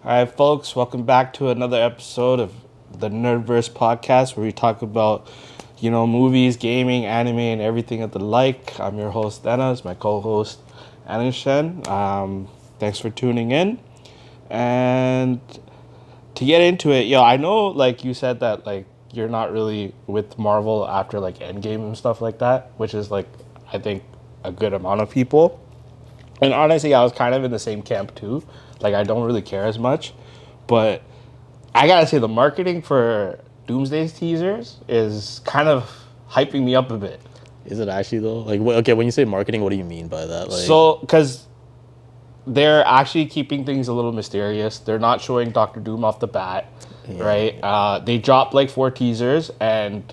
All right, folks, welcome back to another episode of the Nerdverse podcast where we talk about, movies, gaming, anime, and everything of the like. I'm your host, Dennis, my co host, Anishan. Thanks for tuning in. And to get into it, I know, like, you said that, like, you're not really with Marvel after, like, Endgame and stuff like that, which is, like, I think a good amount of people. And honestly, I was kind of in the same camp too. Like, I don't really care as much. But I gotta say, the marketing for Doomsday's teasers is kind of hyping me up a bit. Is it actually though? Like, okay, when you say marketing, what do you mean by that? Like, So, because they're actually keeping things a little mysterious. They're not showing Doctor Doom off the bat, right? They dropped like 4 teasers, and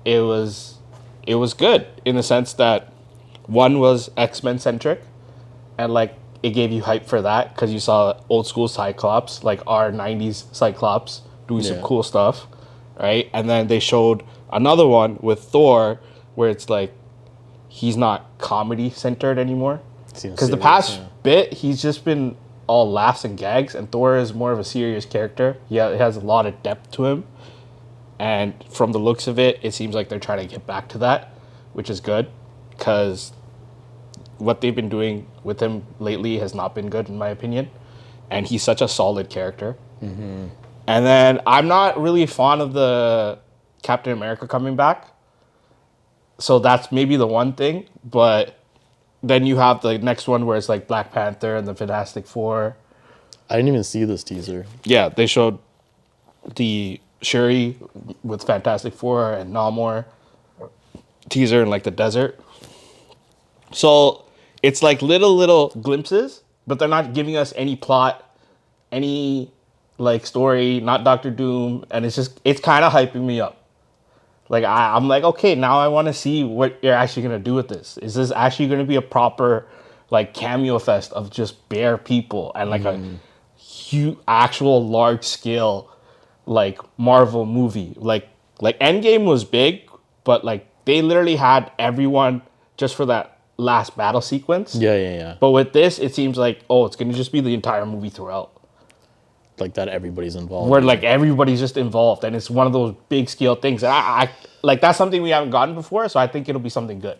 it was good in the sense that one was X-Men centric, and like it gave you hype for that because you saw old school Cyclops, like our 90s Cyclops doing some cool stuff, right? And then they showed another one with Thor where it's like he's not comedy centered anymore, because the past bit he's just been all laughs and gags, and Thor is more of a serious character. Yeah, it has a lot of depth to him, and from the looks of it, it seems like they're trying to get back to that, which is good because what they've been doing with him lately has not been good in my opinion, and he's such a solid character. And then I'm not really fond of the Captain America coming back, so that's maybe the one thing. But then you have the next one where it's like Black Panther and the Fantastic Four. I didn't even see this teaser. Yeah, they showed the Shuri with Fantastic Four and Namor teaser in like the desert. So it's like little glimpses, but they're not giving us any plot, any like story, not Doctor Doom, and it's kind of hyping me up. Like I'm like, okay, now I want to see what you're actually gonna do with this. Is this actually gonna be a proper like cameo fest of just bare people and like a huge, actual large scale like Marvel movie? Like Endgame was big, but like they literally had everyone just for that last battle sequence. Yeah. But with this, it seems like, it's gonna just be the entire movie throughout. Like that, everybody's involved. Where like everybody's just involved, and it's one of those big scale things. And I like that's something we haven't gotten before, so I think it'll be something good.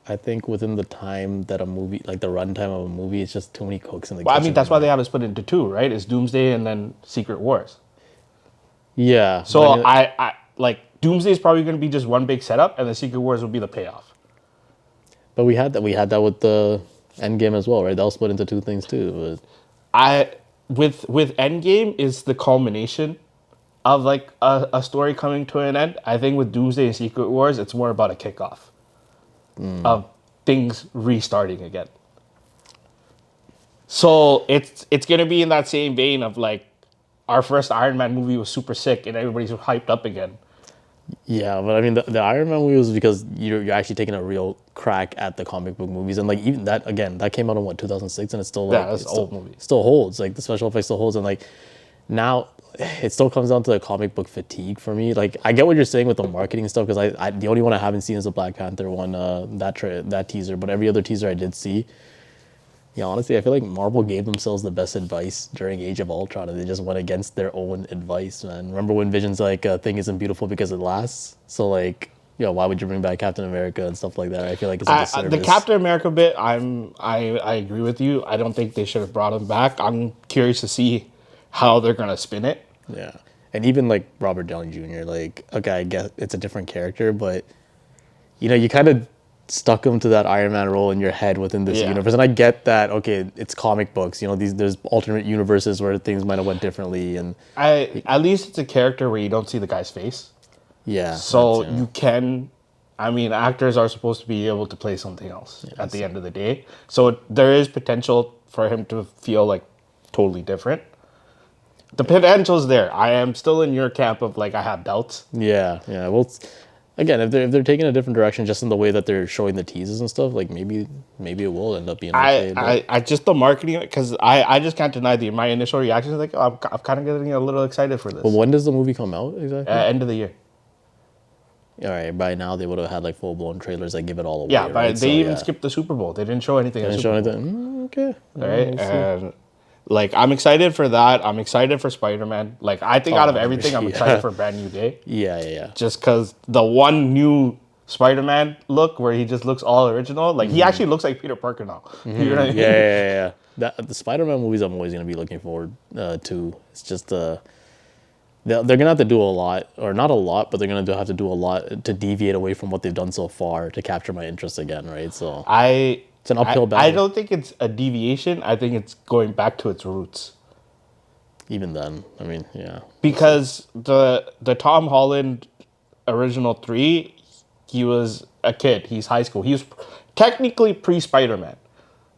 I think within the time that a movie, like the runtime of a movie, it's just too many cooks in the Well, I kitchen. mean, that's why they have it split into two, right? It's Doomsday and then Secret Wars. Yeah. So I like Doomsday is probably gonna be just one big setup, and the Secret Wars will be the payoff. But we had that with the Endgame as well, right? That was split into two things too. But With Endgame is the culmination of like a story coming to an end. I think with Doomsday and Secret Wars, it's more about a kickoff of things restarting again. So it's gonna be in that same vein of like our first Iron Man movie was super sick and everybody's hyped up again. Yeah, but I mean, the Iron Man movie was because you're actually taking a real crack at the comic book movies, and like even that again, that came out in what 2006, and it's still like That's an old movie. Still holds, like the special effects still holds, and like now it still comes down to the comic book fatigue for me. Like I get what you're saying with the marketing stuff, because I the only one I haven't seen is the Black Panther one, that teaser, but every other teaser I did see. Yeah, honestly, I feel like Marvel gave themselves the best advice during Age of Ultron, and they just went against their own advice, man. Remember when Vision's like, a thing isn't beautiful because it lasts? So, like, why would you bring back Captain America and stuff like that? I feel like it's a disservice. The Captain America bit, I agree with you. I don't think they should have brought him back. I'm curious to see how they're gonna spin it. Yeah, and even like Robert Downey Jr. Like, okay, I guess it's a different character, but you kind of stuck him to that Iron Man role in your head within this universe, and I get that. Okay, it's comic books. there's alternate universes where things might have went differently, and at least it's a character where you don't see the guy's face. Yeah. So you can, I mean, actors are supposed to be able to play something else at the end of the day. So there is potential for him to feel like totally different. The potential's there. I am still in your camp of like I have doubts. Yeah. Well, again, if they're taking a different direction, just in the way that they're showing the teases and stuff, like maybe it will end up being okay. I just the marketing, because I just can't deny my initial reaction is like, I'm kind of getting a little excited for this. But when does the movie come out exactly? End of the year. All right, by now they would have had like full blown trailers that give it all away. Yeah, but they even skipped the Super Bowl. They didn't show anything. They didn't show anything. Okay. All right, and Like, I'm excited for that. I'm excited for Spider-Man. Like, I think out of everything, I'm excited for Brand New Day. Yeah. Just because the one new Spider-Man look where he just looks all original, like, he actually looks like Peter Parker now. You know what I mean? Yeah. The Spider-Man movies I'm always gonna be looking forward to. It's just they're gonna have to do a lot, or not a lot, but they're gonna have to do a lot to deviate away from what they've done so far to capture my interest again, right? So it's an uphill battle. I don't think it's a deviation. I think it's going back to its roots. Even then, I mean, yeah. Because the Tom Holland original 3, he was a kid. He's high school. He was technically pre-Spider-Man,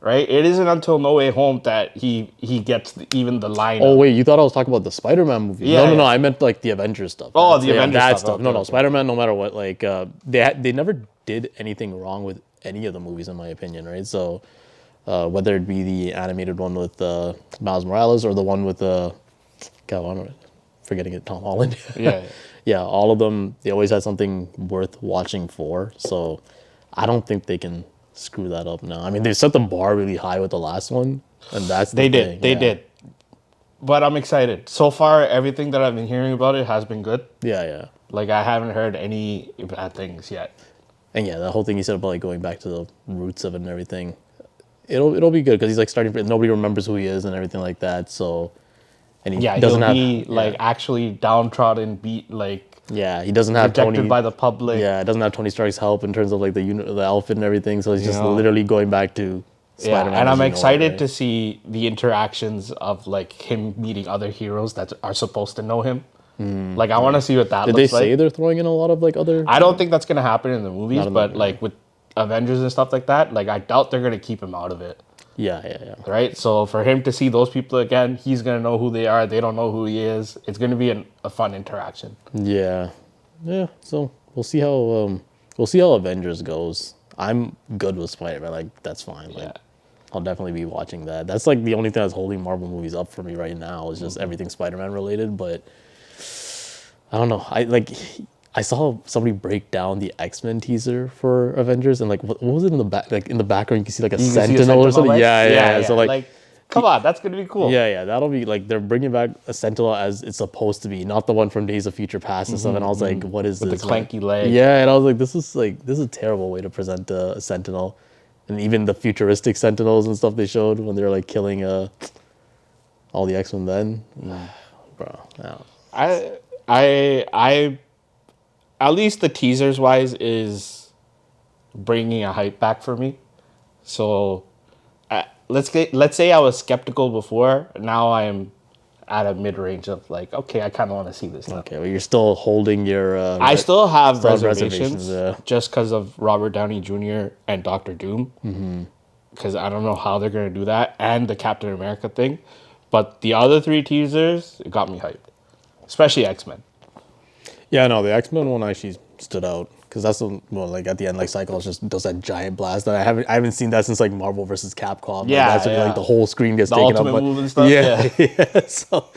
right? It isn't until No Way Home that he gets even the line. Oh wait, you thought I was talking about the Spider-Man movie? Yeah, No. I meant like the Avengers stuff. Oh, the Avengers stuff. Okay, No, okay. Spider-Man. No matter what, like they never did anything wrong with any of the movies, in my opinion, right? So whether it be the animated one with Miles Morales or the one with God, I'm forgetting it, Tom Holland. Yeah. Yeah, all of them, they always had something worth watching for. So I don't think they can screw that up now. I mean, they set the bar really high with the last one, and that's the thing. They did. But I'm excited. So far, everything that I've been hearing about it has been good. Yeah. Like, I haven't heard any bad things yet. And yeah, the whole thing you said about like going back to the roots of it and everything, it'll be good because he's like nobody remembers who he is and everything like that. So, and he doesn't have like actually downtrodden, he doesn't have rejected Tony by the public. Yeah, it doesn't have Tony Stark's help in terms of like the outfit and everything. So it's just literally going back to Spider-Man. And I'm excited to see the interactions of like him meeting other heroes that are supposed to know him. Like, I want to see what that Did looks like. they say they're throwing in a lot of like other? I don't think that's gonna happen in the movies, in but the- like with Avengers and stuff like that, like I doubt they're gonna keep him out of it. Yeah. Right? So for him to see those people again, he's gonna know who they are. They don't know who he is. It's gonna be a fun interaction. Yeah. So we'll see how Avengers goes. I'm good with Spider-Man. Like, that's fine. Like, Yeah. I'll definitely be watching that. That's like the only thing that's holding Marvel movies up for me right now is just everything Spider-Man related. But I don't know. I saw somebody break down the X-Men teaser for Avengers, and like what was it in the back? Like in the background, you can see like a You can see a Sentinel or something. right? Yeah. So like come on, that's gonna be cool. yeah, that'll be like they're bringing back a Sentinel as it's supposed to be, not the one from Days of Future Past and stuff. And I was like, what is With this? the clanky leg. Yeah, and I was like, this is a terrible way to present a Sentinel, and even the futuristic Sentinels and stuff they showed when they were like killing all the X-Men then, bro. I at least the teasers wise is bringing a hype back for me. So let's say I was skeptical before. Now I am at a mid range of like, okay, I kind of want to see this now. Okay, well, you're still holding your. I still have still have reservations reservations, just because of Robert Downey Jr. and Doctor Doom. Because I don't know how they're gonna do that, and the Captain America thing. But the other 3 teasers, it got me hyped, especially X-Men. Yeah, no, the X-Men one actually stood out because that's the one like at the end, like Cyclops just does that giant blast. And I haven't seen that since like Marvel versus Capcom. Yeah, like, that's when, like the whole screen gets The taken up. ultimate move and stuff. Yeah. So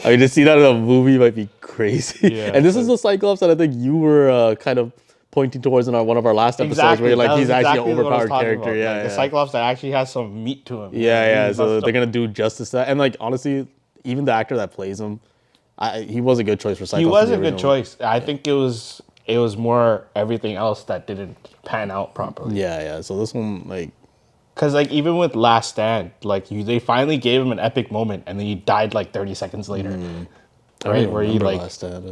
I mean, to see that in a movie might be crazy. Yeah, and this is the Cyclops that I think you were kind of pointing towards in one of our last episodes, where you're like, he's actually an overpowered character. About. Yeah, like, the Cyclops that actually has some meat to him. Yeah. So they're gonna do justice to that. And like honestly, even the actor that plays him, he was a good choice for Cyclops. He was a good choice. I think it was more everything else that didn't pan out properly. Yeah. So this one, like, because like even with Last Stand, like they finally gave him an epic moment, and then he died like 30 seconds later, right? Where he like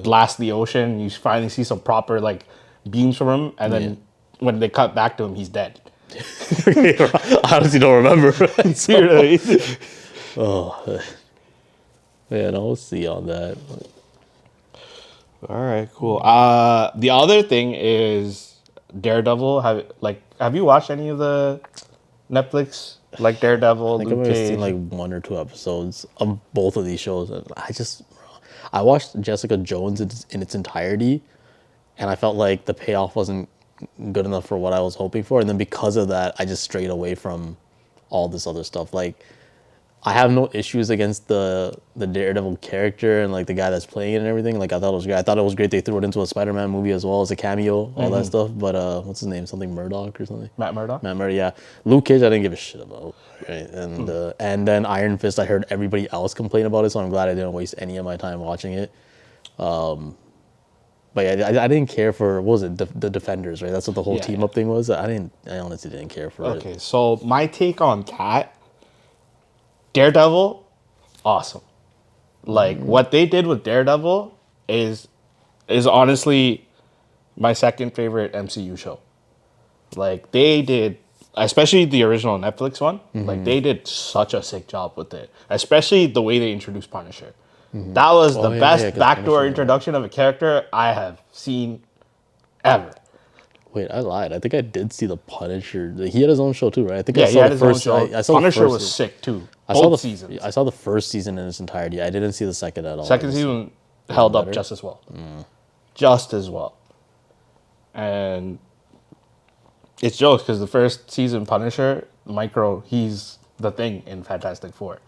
blasts the ocean. You finally see some proper like beams from him, and then when they cut back to him, he's dead. I honestly don't remember. Yeah, no, we'll see on that. All right, cool. The other thing is Daredevil. Have you watched any of the Netflix like Daredevil? I think Luke I've Cage? seen like 1 or 2 episodes of both of these shows. And I watched Jessica Jones in its entirety, and I felt like the payoff wasn't good enough for what I was hoping for. And then because of that, I just strayed away from all this other stuff. Like, I have no issues against the Daredevil character and like the guy that's playing it and everything. Like I thought it was great. I thought it was great they threw it into a Spider-Man movie as well as a cameo, all that stuff. But what's his name? Something Murdoch or something. Matt Murdock. Matt Murdock. Yeah. Luke Cage, I didn't give a shit about. Right. And then Iron Fist, I heard everybody else complain about it, so I'm glad I didn't waste any of my time watching it. But yeah, I didn't care for what was it the Defenders, right? That's what the whole team up thing was. I honestly didn't care for it. Okay, so my take on that, Daredevil, awesome. Like what they did with Daredevil is honestly my second favorite MCU show. Like they did, especially the original Netflix one. Like they did such a sick job with it, especially the way they introduced Punisher. That was the best backdoor introduction of a character I have seen ever. Wait, I lied. I think I did see the Punisher. He had his own show too, right? I think Yeah, I he saw had the his own first. show. I saw Punisher the first, was sick too. I saw Both the seasons. I saw the first season in its entirety. I didn't see the second at all. Second season held up just as well. Just as well. And it's jokes because the first season Punisher, Micro, he's the thing in Fantastic Four.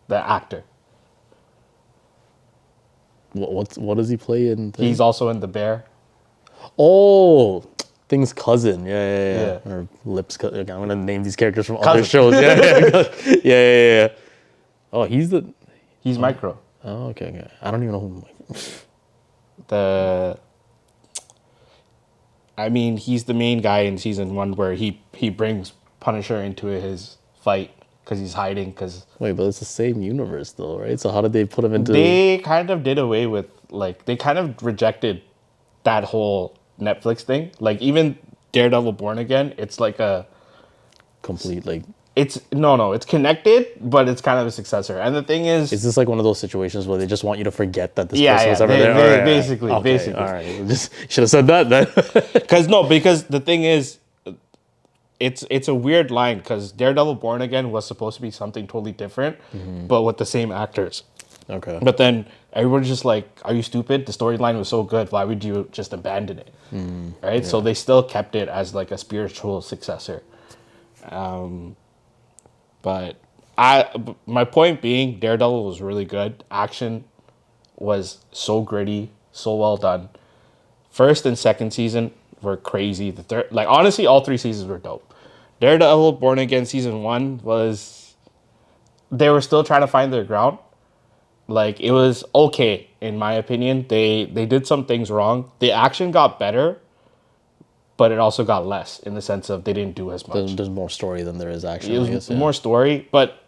The actor. What does he play in? He's also in The Bear. Oh, Thing's cousin. Yeah. Or Lip's cousin. Okay, I'm gonna name these characters from other Cousin. shows. Yeah. Oh, he's Micro. Oh, okay. I don't even know who. He's the main guy in season 1 where he brings Punisher into his fight because he's hiding. Wait, but it's the same universe though, right? So how did they put him into? They kind of did away with they kind of rejected that whole Netflix thing. Like even Daredevil Born Again, it's like a complete it's connected, but it's kind of a successor. And the thing is this like one of those situations where they just want you to forget that this person yeah, was ever there? basically. All right. Just should have said that then. because the thing is, it's a weird line because Daredevil Born Again was supposed to be something totally different, but with the same actors. Okay. But then everyone's just like, "Are you stupid? The storyline was so good. Why would you just abandon it?" Right. Yeah. So they still kept it as like a spiritual successor. But my point being, Daredevil was really good. Action was so gritty, so well done. First and second season were crazy. The third, honestly, all 3 seasons were dope. Daredevil Born Again season 1 they were still trying to find their ground. It was okay in my opinion. They did some things wrong. The action got better, but it also got less in the sense of they didn't do as much. There's more story than there is action. It was more story, but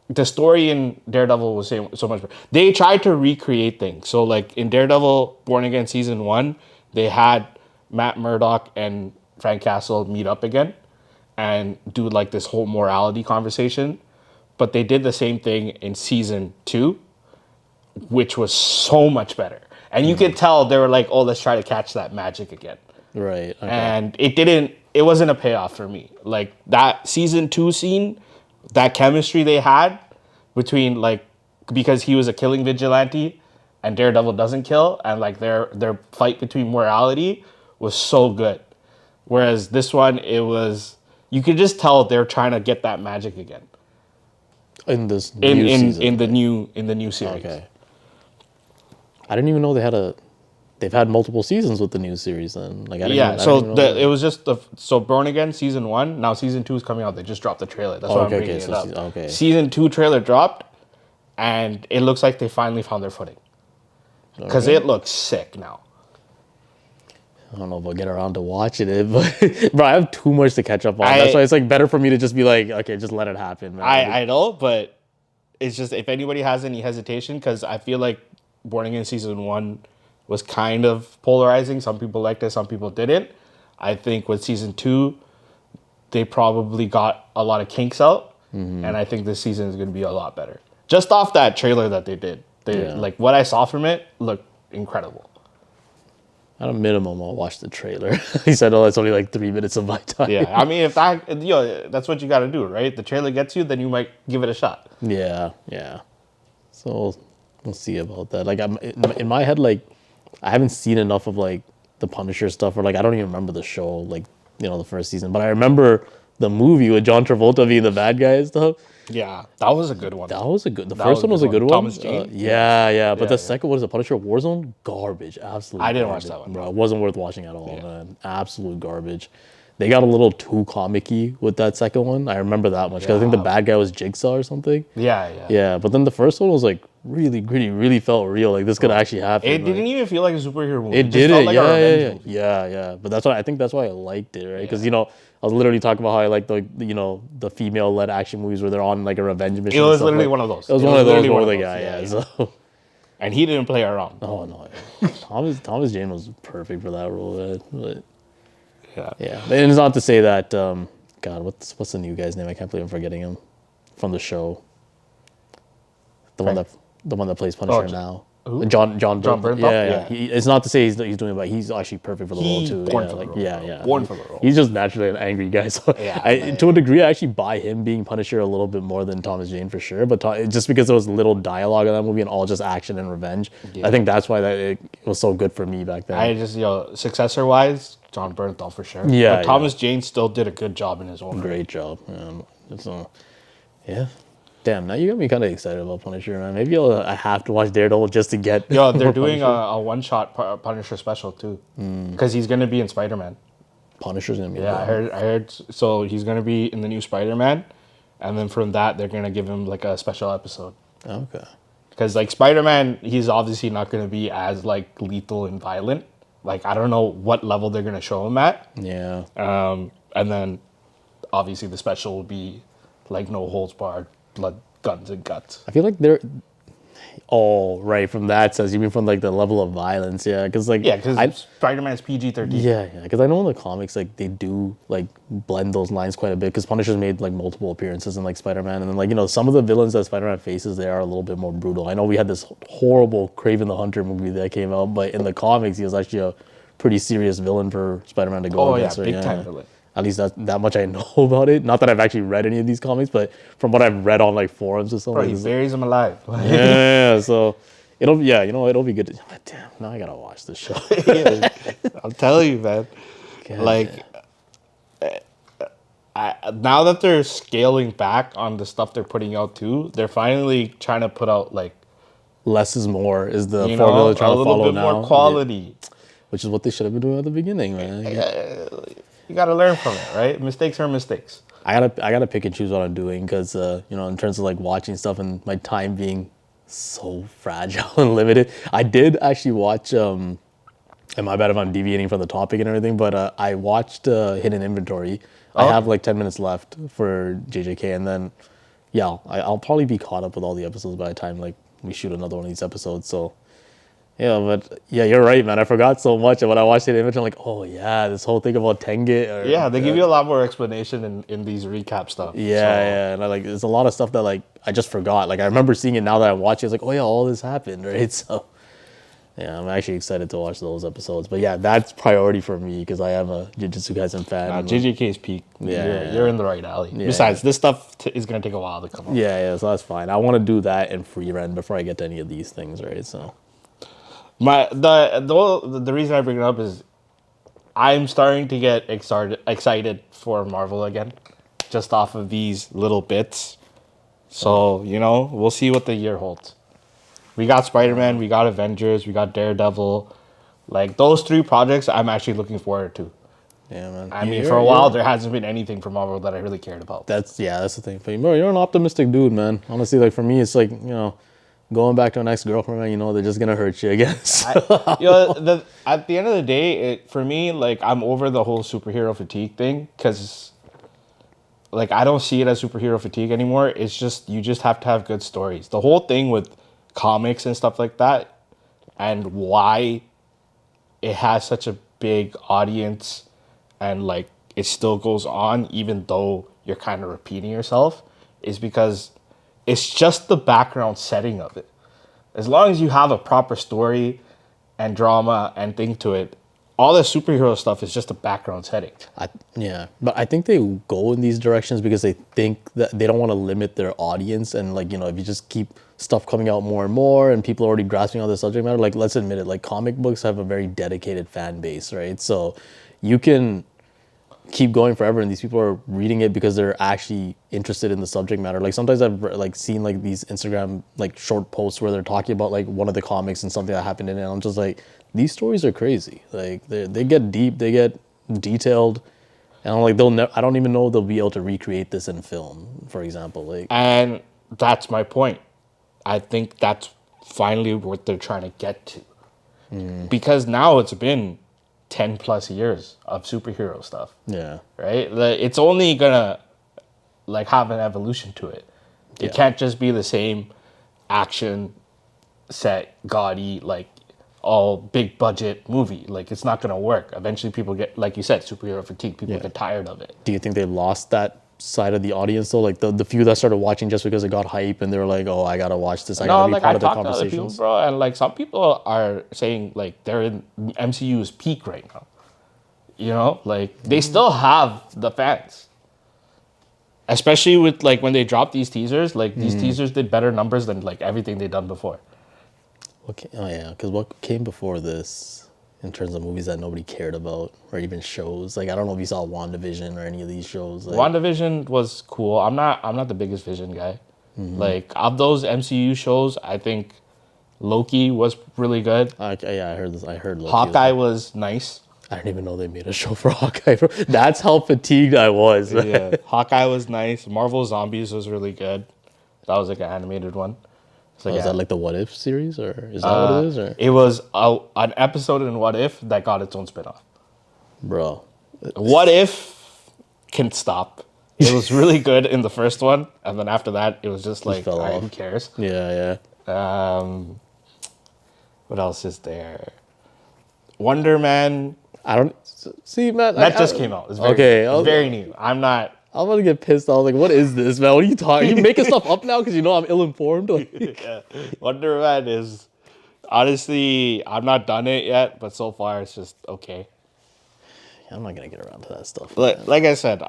the story in Daredevil was so much better. They tried to recreate things. So in Daredevil Born Again season 1, they had Matt Murdock and Frank Castle meet up again and do this whole morality conversation. But they did the same thing in season 2, which was so much better. And you could tell they were like, oh, let's try to catch that magic again. Right. Okay. And it wasn't a payoff for me. That season 2 scene, that chemistry they had between because he was a killing vigilante and Daredevil doesn't kill, and their fight between morality was so good. Whereas this one, you could just tell they're trying to get that magic again. In this new season, in the new series. Okay. I didn't even know they've had multiple seasons with the new series then. It was just so Born Again season 1. Now season 2 is coming out. They just dropped the trailer. That's why I'm bringing it up. Season 2 trailer dropped, and it looks like they finally found their footing because it looks sick now. I don't know if I'll get around to watching it, but bro, I have too much to catch up on. That's why it's better for me to just be okay, just let it happen, man. I know, but it's just if anybody has any hesitation, because I feel like Born Again season 1 was kind of polarizing. Some people liked it, some people didn't. I think with season 2, they probably got a lot of kinks out, and I think this season is going to be a lot better. Just off that trailer that they did, what I saw from it looked incredible. At a minimum, I'll watch the trailer. He said, "Oh, it's only 3 minutes of my time." Yeah, if that's what you got to do, right? The trailer gets you, then you might give it a shot. Yeah. So we'll see about that. I'm in my head, I haven't seen enough of the Punisher stuff, or I don't even remember the show, the first season. But I remember the movie with John Travolta being the bad guy and stuff. Yeah, that was a good one. That was a good. The That first one was a good one. Thomas Jane? Yeah. But Yeah, the yeah. second one is the Punisher Warzone. Garbage. Absolute. I didn't watch garbage, that one, bro. no. It wasn't worth watching at all, man. Absolute garbage. They got a little too comic-y with that second one. I remember that much because I think the Yeah. bad guy was Jigsaw or something. Yeah. Yeah, but then the first one was like really gritty, really felt real. Like this could actually happen. It like, didn't even feel like a superhero movie. It just did felt it, like a revenge movie. yeah. But that's why I think that's why I liked it, right? Because I was literally talking about how I like the female-led action movies where they're on like a revenge mission. It and was stuff, literally like- one of those. It was It one was of those literally one for of the those, guy, yeah, yeah. So, And he didn't play around. oh no, Thomas Jane was perfect for that role, man. But, yeah. And it's not to say that. God, what's the new guy's name? I can't believe I'm forgetting him from the show. The one that plays Punisher now. who? John Bernthal? Yeah. It's not to say he's doing it, but he's actually perfect for the role too. born Yeah, for the like, role, yeah, bro. yeah. Born for the role. He's just naturally an angry guy. So Yeah, to a degree, I actually buy him being Punisher a little bit more than Thomas Jane for sure. But just because there was little dialogue in that movie and all just action and revenge, I think that's why it was so good for me back then. I just, successor wise, John Bernthal for sure. Yeah, But Thomas Jane still did a good job in his own right. Great job. Yeah. Damn, now you got me kind of excited about Punisher, man. Maybe I have to watch Daredevil just to get. Yo, they're more doing Punisher. a one-shot Punisher special too, because he's gonna be in Spider-Man. Punisher's gonna be. Yeah, I heard. So he's gonna be in the new Spider-Man, and then from that they're gonna give him like a special episode. Okay. Because like Spider-Man, he's obviously not gonna be as like lethal and violent. Like I don't know what level they're gonna show him at. Yeah. And then obviously the special will be like no holds barred, blood, guns, and guts. I feel like they're. Oh, right. From that sense, you mean from like the level of violence, yeah? Because like Because Spider-Man's PG-13. Yeah. Because I know in the comics, like they do like blend those lines quite a bit. Because Punisher's made like multiple appearances in like Spider-Man, and then like some of the villains that Spider-Man faces, they are a little bit more brutal. I know we had this horrible Kraven the Hunter movie that came out, but in the comics, he was actually a pretty serious villain for Spider-Man to go Oh yeah, against. big time villain. At least that much I know about it. Not that I've actually read any of these comics, but from what I've read on like forums or something. Bro, he buries him alive. Yeah, so it'll be good. Damn, now I gotta watch this show. I'm telling you, man. Now that they're scaling back on the stuff they're putting out too, they're finally trying to put out like Less is more is the formula they're trying a to little follow bit now. more quality. Which is what they should have been doing at the beginning, man. You gotta learn from it, right? Mistakes are mistakes. I gotta pick and choose what I'm doing because in terms of like watching stuff and my time being so fragile and limited. I did actually watch. And my bad if I'm deviating from the topic and everything, but I watched Hidden Inventory. I have like 10 minutes left for JJK, and then I'll probably be caught up with all the episodes by the time like we shoot another one of these episodes. So. Yeah, but you're right, man. I forgot so much, and when I watched the image, I'm like, oh yeah, this whole thing about Tenget. They give you a lot more explanation in these recap stuff. Yeah, and there's a lot of stuff that like I just forgot. Like I remember seeing it now that I watch it. It's like, oh yeah, all this happened, right? So yeah, I'm actually excited to watch those episodes. But yeah, that's priority for me because I am a Jujutsu Kaisen fan. JJK's peak. You're in the right alley. Yeah. Besides, this stuff is gonna take a while to come up. Yeah, so that's fine. I want to do that and free run before I get to any of these things, right? So. The reason I bring it up is I'm starting to get excited for Marvel again, just off of these little bits. So we'll see what the year holds. We got Spider-Man, we got Avengers, we got Daredevil. Like those 3 projects, I'm actually looking forward to. Yeah, man. I mean, for a while there hasn't been anything from Marvel that I really cared about. That's the thing. But you're an optimistic dude, man. Honestly, like for me, it's like going back to an ex-girlfriend, they're just gonna hurt you again. At the end of the day, for me, like I'm over the whole superhero fatigue thing because, like, I don't see it as superhero fatigue anymore. It's just you just have to have good stories. The whole thing with comics and stuff like that, and why it has such a big audience, and like it still goes on even though you're kind of repeating yourself, is because it's just the background setting of it. As long as you have a proper story and drama and thing to it, all the superhero stuff is just a background setting. But I think they go in these directions because they think that they don't want to limit their audience. And like, if you just keep stuff coming out more and more and people are already grasping all the subject matter, like let's admit it, like comic books have a very dedicated fan base, right? So you can keep going forever, and these people are reading it because they're actually interested in the subject matter. Like sometimes I've like seen like these Instagram like short posts where they're talking about like one of the comics and something that happened in it. And I'm just like, these stories are crazy. Like they get deep, they get detailed, and I'm like, I don't even know they'll be able to recreate this in film, for example. Like, And that's my point. I think that's finally what they're trying to get to. Because now it's been 10 plus years of superhero stuff. yeah, Right? It's only gonna like have an evolution to it. It can't just be the same action set, gaudy, like all big budget movie. Like it's not gonna work. Eventually people get, like you said, superhero fatigue. People get tired of it. do you think they lost that side of the audience though? Like the few that started watching just because it got hype and they were like, oh, I gotta watch this. I No, gotta be like part I of the talked to other people, conversations. bro, and like some people are saying like they're in MCU's peak right now. You know, like they still have the fans. Especially with like when they drop these teasers, like these teasers did better numbers than like everything they've done before. Okay, oh yeah, because what came before this in terms of movies that nobody cared about or even shows? Like I don't know if you saw WandaVision or any of these shows. Like, WandaVision was cool. I'm not the biggest Vision guy. Like of those MCU shows, I think Loki was really good. yeah, I heard this. I heard Loki Hawkeye was nice. I didn't even know they made a show for Hawkeye. Bro. That's how fatigued I was. Man. Yeah, Hawkeye was nice. Marvel Zombies was really good. That was like an animated one. It's like Is that like the What If series, or is that what it is? Or it was an episode in What If that got its own spinoff. bro, What If can stop. It was really good in the first one, and then after that, it was just like, fell all right, off. who cares? yeah. What else is there? Wonder Man. I don't see, man. That just came out. It's very, Okay, it's very new. I'm not. I'm gonna get pissed off. Like, what is this, man? What are you talking? You making stuff up now because you know I'm ill-informed. Like, Yeah. Wonder Man is honestly, I'm not done it yet, but so far it's just okay. I'm not gonna get around to that stuff. Like I said,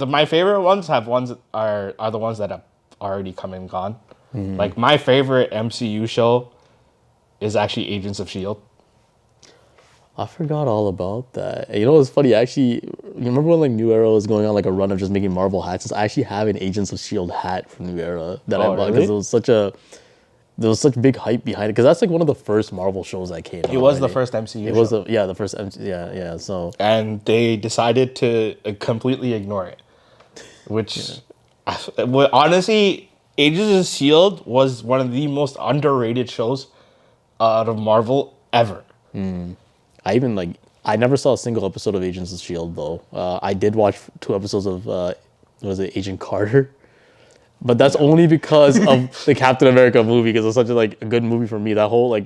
my favorite ones are the ones that have already come and gone. Like my favorite MCU show is actually Agents of Shield. I forgot all about that. You know what's funny? Actually, you remember when like New Era was going on like a run of just making Marvel hats? I actually have an Agents of Shield hat from New Era that I bought because really? there was such big hype behind it because that's like one of the first Marvel shows that came out. It was the right? first MCU. It was the first yeah. So And they decided to completely ignore it, which well, honestly, Agents of Shield was one of the most underrated shows out of Marvel ever. I never saw a single episode of Agents of Shield though. I did watch 2 episodes of was it Agent Carter? But that's only because of the Captain America movie, because it was such a good movie for me. That whole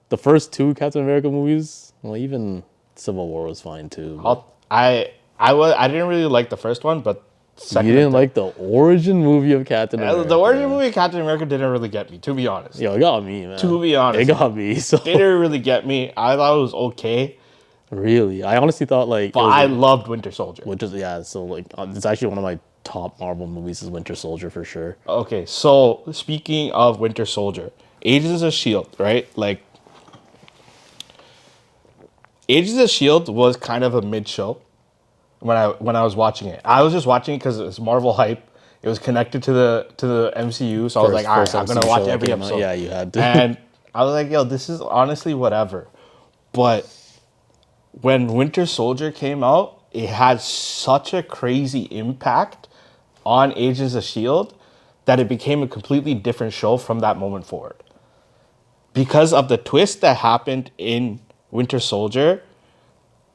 the first 2 Captain America movies, well, even Civil War was fine too. I didn't really like the first one, but second You didn't like the origin movie of Captain America? the origin movie of Captain America didn't really get me, to be honest. Yo, it got me, man. To be honest, It got me. So it didn't really get me. I thought it was okay, really, I honestly thought but I loved Winter Soldier. which is so it's actually one of my top Marvel movies is Winter Soldier for sure. Okay, so speaking of Winter Soldier, Agents of Shield, right? Like Agents of Shield was kind of a mid show when I was watching it. I was just watching it because it's Marvel hype. It was connected to the MCU, so I was like, all right, I'm gonna watch every episode. Yeah, you had to. And I was like, yo, this is honestly whatever. But when Winter Soldier came out, it had such a crazy impact on Agents of Shield that it became a completely different show from that moment forward. Because of the twist that happened in Winter Soldier,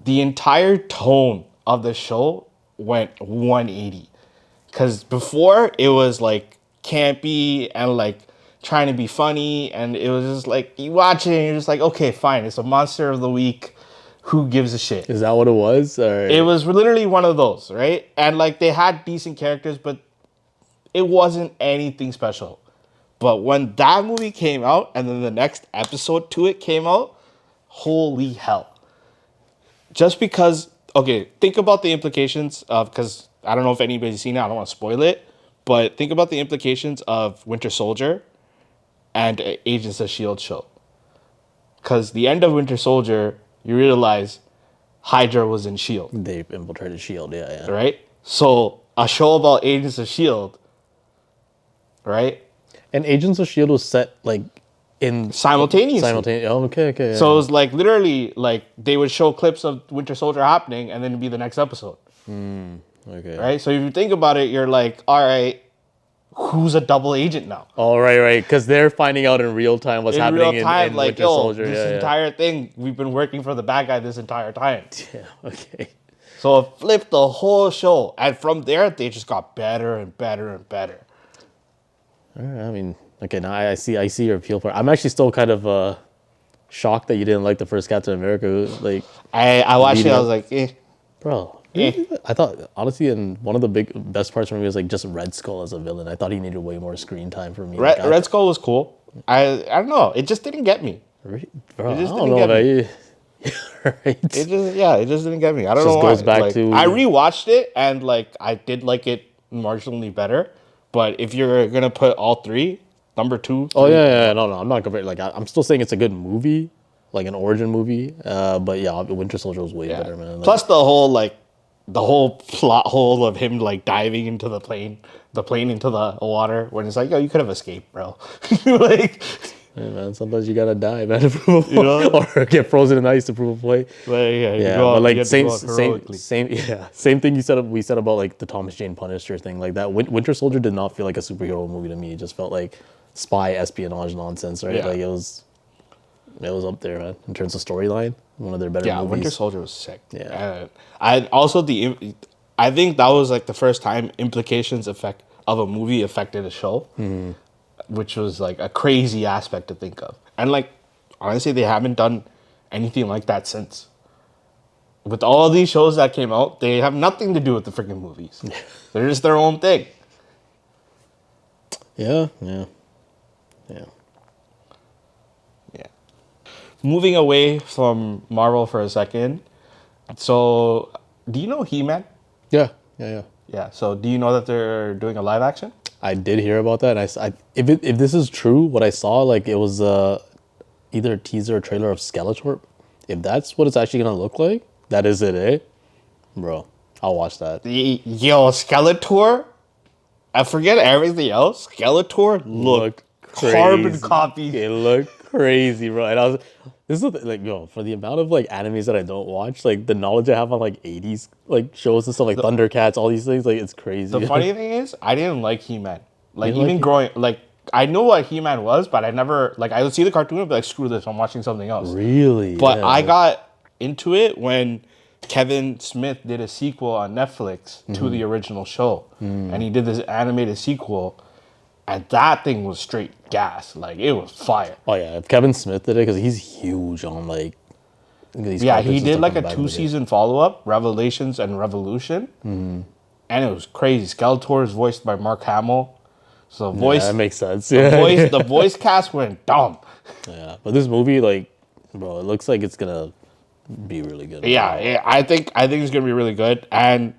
the entire tone of the show went 180. Because before it was like campy and like trying to be funny, and it was just like you watch it and you're just like, okay, fine, it's a monster of the week. Who gives a shit? Is that what it was? Or? It was literally one of those, right? And like they had decent characters, but it wasn't anything special. But when that movie came out and then the next episode to it came out, holy hell. Just because, okay, think about the implications of, because I don't know if anybody's seen it, I don't want to spoil it, but think about the implications of Winter Soldier and Agents of S.H.I.E.L.D. show. Because the end of Winter Soldier, you realize Hydra was in Shield, They infiltrated Shield. Yeah, yeah. right? So a show about Agents of Shield, right? And Agents of Shield was set like in Simultaneously. Oh, okay, okay. Yeah. So it was like literally like they would show clips of Winter Soldier happening, and then it'd be the next episode, okay. right? So if you think about it, you're like, all right, who's a double agent now? Oh, right. Because they're finding out in real time what's In happening real time, in like, Winter yo, Soldier. this entire thing, we've been working for the bad guy this entire time. Yeah. Okay. So it flipped the whole show, and from there they just got better and better and better. All right, I mean, okay, now I see your appeal for it. I'm actually still kind of shocked that you didn't like the first Captain America. Like, I watched it, Leading I up- was like, eh. bro, Eh. I thought honestly, and one of the best parts for me was like just Red Skull as a villain. I thought he needed way more screen time for me. Like, Red Skull was cool. I don't know, it just didn't get me. bro, It I just don't didn't know, get me. man. Right. It just didn't get me. I don't Just know goes why. back Like, to- I rewatched it, and like I did like it marginally better. But if you're gonna put all three, number two. Oh three- yeah, no, I'm not comparing. Like, I'm still saying it's a good movie, like an origin movie. But yeah, Winter Soldier was way better, man. Like, Plus the whole plot hole of him like diving into the plane into the water when it's like, yo, you could have escaped, bro. Like, hey, man, sometimes you gotta die, man, to prove a point, You know? or get frozen in ice to prove a point. yeah, Yeah, but like same thing we said about like the Thomas Jane Punisher thing, like that. Winter Soldier did not feel like a superhero movie to me. It just felt like spy espionage nonsense, right? Yeah. Like it was up there, man, in terms of storyline. One of their better Yeah, movies. Winter Soldier was sick. Yeah. I also I think that was like the first time implications of a movie affected a show, which was like a crazy aspect to think of. And like honestly, they haven't done anything like that since. With all these shows that came out, they have nothing to do with the freaking movies. They're just their own thing. Yeah. Yeah. Moving away from Marvel for a second. So, do you know He-Man? Yeah. Yeah. So, do you know that they're doing a live action? I did hear about that. And if this is true, what I saw, like it was either a teaser or trailer of Skeletor. If that's what it's actually gonna look like, that is it, eh? Bro, I'll watch that. Yo, Skeletor. I forget everything else. Skeletor looked carbon crazy. copy. It looked crazy, bro. And I was, this is like, yo, for the amount of like animes that I don't watch, like the knowledge I have on like 80s like shows and stuff, like Thundercats, all these things, like it's crazy. The funny thing is, I didn't like He-Man. Like didn't even like growing, like I know what He-Man was, but I never like I would see the cartoon and be like, screw this, I'm watching something else. Really? But Yeah. I got into it when Kevin Smith did a sequel on Netflix to the original show, and he did this animated sequel, and that thing was straight gas. Like it was fire. Oh yeah, if Kevin Smith did it, because he's huge on like. These Yeah, cartoons he and did stuff like from a back in the day. 2-season follow-up, Revelations and Revolution, and it was crazy. Skeletor is voiced by Mark Hamill, so Yeah, that makes sense. Yeah. the voice cast went dumb. Yeah, but this movie, like, bro, it looks like it's gonna be really good. Yeah, I think it's gonna be really good, and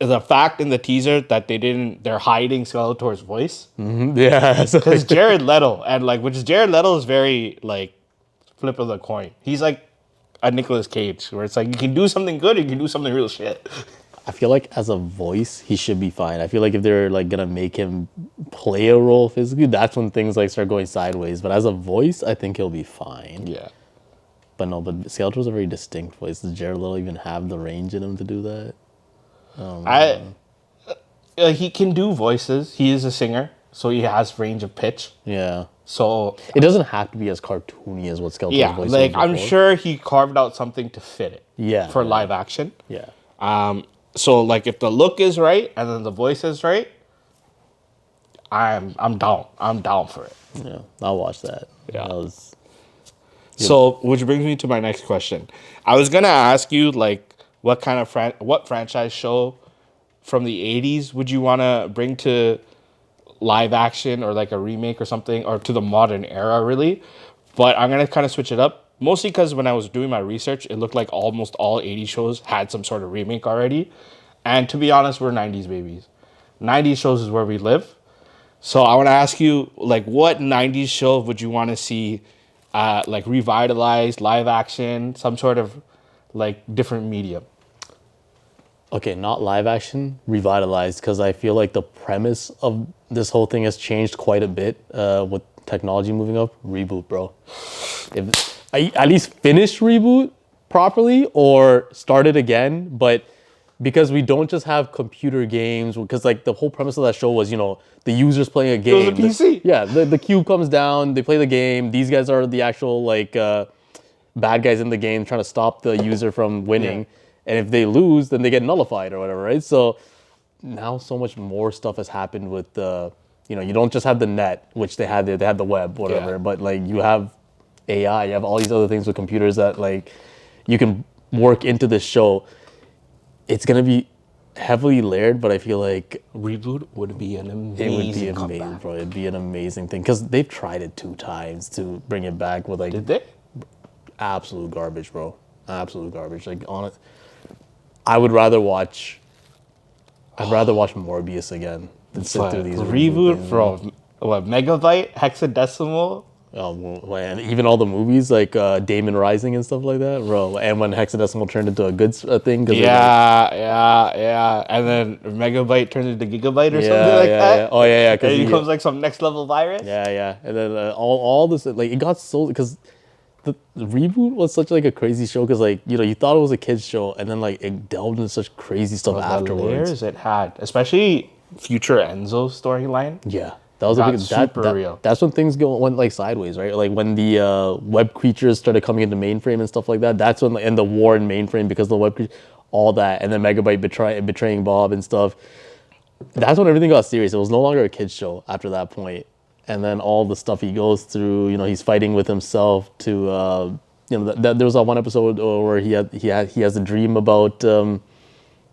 the fact in the teaser that they're hiding Skeletor's voice Yeah. because Jared Leto Jared Leto is very like flip of the coin. He's like a Nicolas Cage, where it's like you can do something good, or you can do something real shit. I feel like as a voice, he should be fine. I feel like if they're like gonna make him play a role physically, that's when things like start going sideways. But as a voice, I think he'll be fine. Yeah. But Skeletor's a very distinct voice. Does Jared Leto even have the range in him to do that? He can do voices. He is a singer, so he has range of pitch. Yeah. So It doesn't have to be as cartoony as what Skeletor's yeah, voice like was I'm before. sure he carved out something to fit it. Yeah, For yeah. live action. Yeah. So like if the look is right and then the voice is right, I'm down. I'm down for it. Yeah. I'll watch that. Yeah. That was, So which brings me to my next question. I was gonna ask you like what kind of what franchise show from the 80s would you want to bring to live action or like a remake or something, or to the modern era really, but I'm gonna kind of switch it up, mostly because when I was doing my research it looked like almost all 80s shows had some sort of remake already, and to be honest, we're 90s babies. 90s shows is where we live. So I want to ask you, like, what 90s show would you want to see like revitalized, live action, some sort of like different medium. Okay, not live action, revitalized, because I feel like the premise of this whole thing has changed quite a bit with technology moving up. Reboot, bro. If at least finish reboot properly or start it again, but because we don't just have computer games, because like the whole premise of that show was, the users playing a game. It was a PC. Yeah, the cube comes down, they play the game. These guys are the actual like bad guys in the game trying to stop the user from winning. Yeah. And if they lose, then they get nullified or whatever, right? So now so much more stuff has happened with the, you don't just have the net, which they had the web, whatever, but like you have AI, you have all these other things with computers that like you can work into this show. It's gonna be heavily layered, but I feel like Reboot would be an it would be amazing amazing, comeback. bro. It'd be an amazing thing because they've tried it 2 times to bring it back with like Did they? absolute garbage, bro. Absolute garbage. Like on it, I'd rather watch Morbius again than sit through these reboot things, from what, Megabyte, Hexadecimal. well, and even all the movies like Damon Rising and stuff like that, bro. And when Hexadecimal turned into a good thing, cause Yeah. And then Megabyte turns into Gigabyte or something like that. Yeah. Oh yeah. And it becomes like some next level virus. Yeah. And then all this like it got so because the reboot was such like a crazy show because like you thought it was a kids show and then like it delved into such crazy stuff The afterwards. layers it had, especially future Enzo storyline. Yeah, that was Got a big super real. That's when things went like sideways, right? Like when the web creatures started coming into mainframe and stuff like that. That's when and the war in mainframe because the web creatures, all that, and then Megabyte betraying Bob and stuff. That's when everything got serious. It was no longer a kids show after that point. And then all the stuff he goes through, he's fighting with himself to, there was that one episode where he has a dream about, I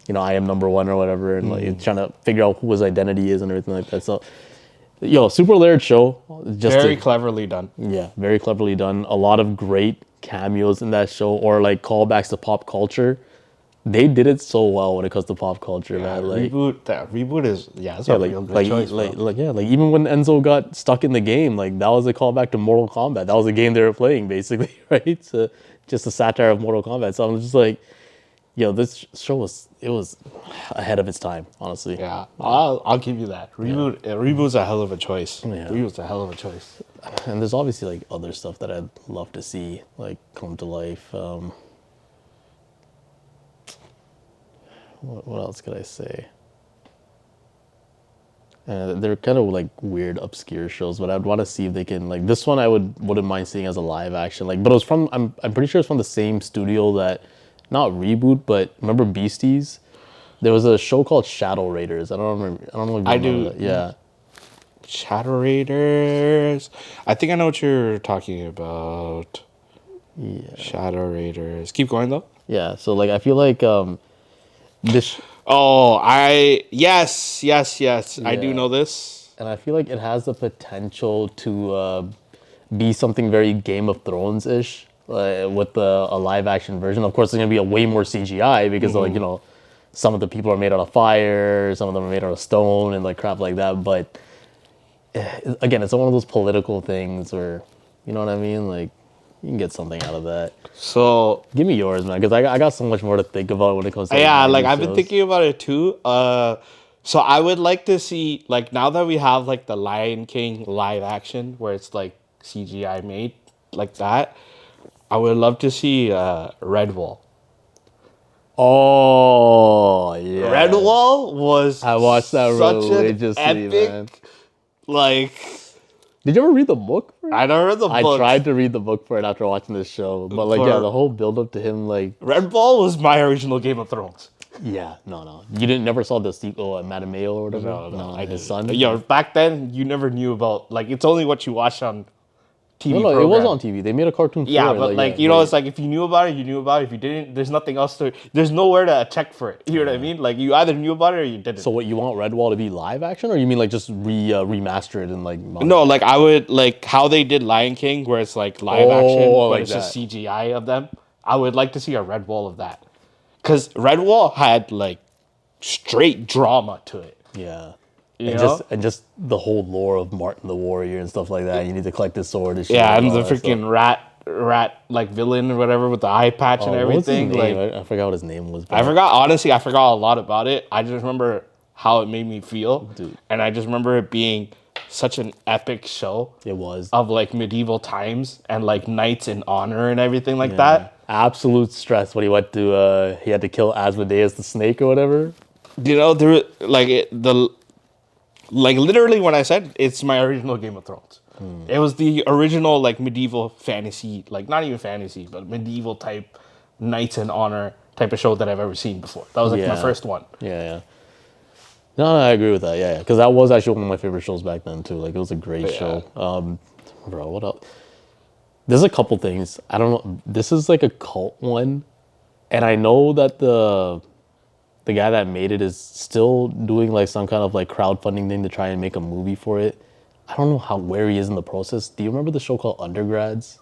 am number one or whatever, and like he's trying to figure out who his identity is and everything like that. So, super layered show. Very cleverly done. Yeah, very cleverly done. A lot of great cameos in that show or like callbacks to pop culture. They did it so well when it comes to pop culture, man. Like Reboot is it's a real good choice. like even when Enzo got stuck in the game, like that was a callback to Mortal Kombat. That was the game they were playing, basically, right? So just a satire of Mortal Kombat. So I'm just like, this show was ahead of its time, honestly. Yeah, I'll give you that. Reboot's a hell of a choice. Yeah. Reboot's a hell of a choice. And there's obviously like other stuff that I'd love to see like come to life. What else could I say? They're kind of like weird, obscure shows, but I'd want to see if they can like this one. I wouldn't mind seeing as a live action, like, but it was from I'm pretty sure it's from the same studio that, not Reboot, but remember Beasties? There was a show called Shadow Raiders. I don't know if you remember that. Yeah. Shadow Raiders. I think I know what you're talking about. Yeah. Shadow Raiders. Keep going though. Yeah. So like I feel like this. Oh, yes. I do know this. And I feel like it has the potential to be something very Game of Thrones-ish with a live-action version. Of course, it's going to be a way more CGI because, like, some of the people are made out of fire, some of them are made out of stone and, like, crap like that. But, again, it's one of those political things where, you know what I mean? Like, you can get something out of that. So give me yours, man, because I got so much more to think about when it comes to like I've been thinking about it too. So I would like to see, like, now that we have like the Lion King live action where it's like CGI made like that, I would love to see Redwall. Oh yeah, Redwall was I watched that such an religiously, epic, man. like. Did you ever read the book for it? I never read the book. I tried to read the book for it after watching this show, but like, yeah, the whole build up to him, like, Redwall was my original Game of Thrones. yeah, no, you never saw the sequel, Madame Mayo or whatever. No, I his didn't. son. Yo, back then you never knew about, like, it's only what you watch on TV. No, it was on TV. They made a cartoon. Yeah, for it. but like, it's like if you knew about it, you knew about it. If you didn't, there's nothing else to. There's nowhere to check for it. You know what I mean? Like, you either knew about it or you didn't. So what, you want Redwall to be live action, or you mean like just remaster it and like? No, like I would like how they did Lion King, where it's like live action, but like it's just CGI of them. I would like to see a Redwall of that, because Redwall had like straight drama to it. Yeah. You And just the whole lore of Martin the Warrior and stuff like that. You need to collect his sword and shit. Yeah, and all the that freaking stuff. rat like villain or whatever with the eye patch and What was his everything. name? Like I forgot what his name was. I forgot. Honestly, I forgot a lot about it. I just remember how it made me feel, Dude. and I just remember it being such an epic show. It was. Of like medieval times and like knights in honor and everything like that. Absolute stress when he went to he had to kill Asmodeus the snake or whatever. You know, there like like literally when I said it's my original Game of Thrones. It was the original like medieval fantasy, like not even fantasy, but medieval type knights in honor type of show that I've ever seen before. That was like my first one. Yeah. No, I agree with that. Yeah, because that was actually one of my favorite shows back then too. Like it was a great show. Bro, what else? There's a couple things. I don't know. This is like a cult one, and I know that the guy that made it is still doing like some kind of like crowdfunding thing to try and make a movie for it. I don't know where he is in the process. Do you remember the show called Undergrads?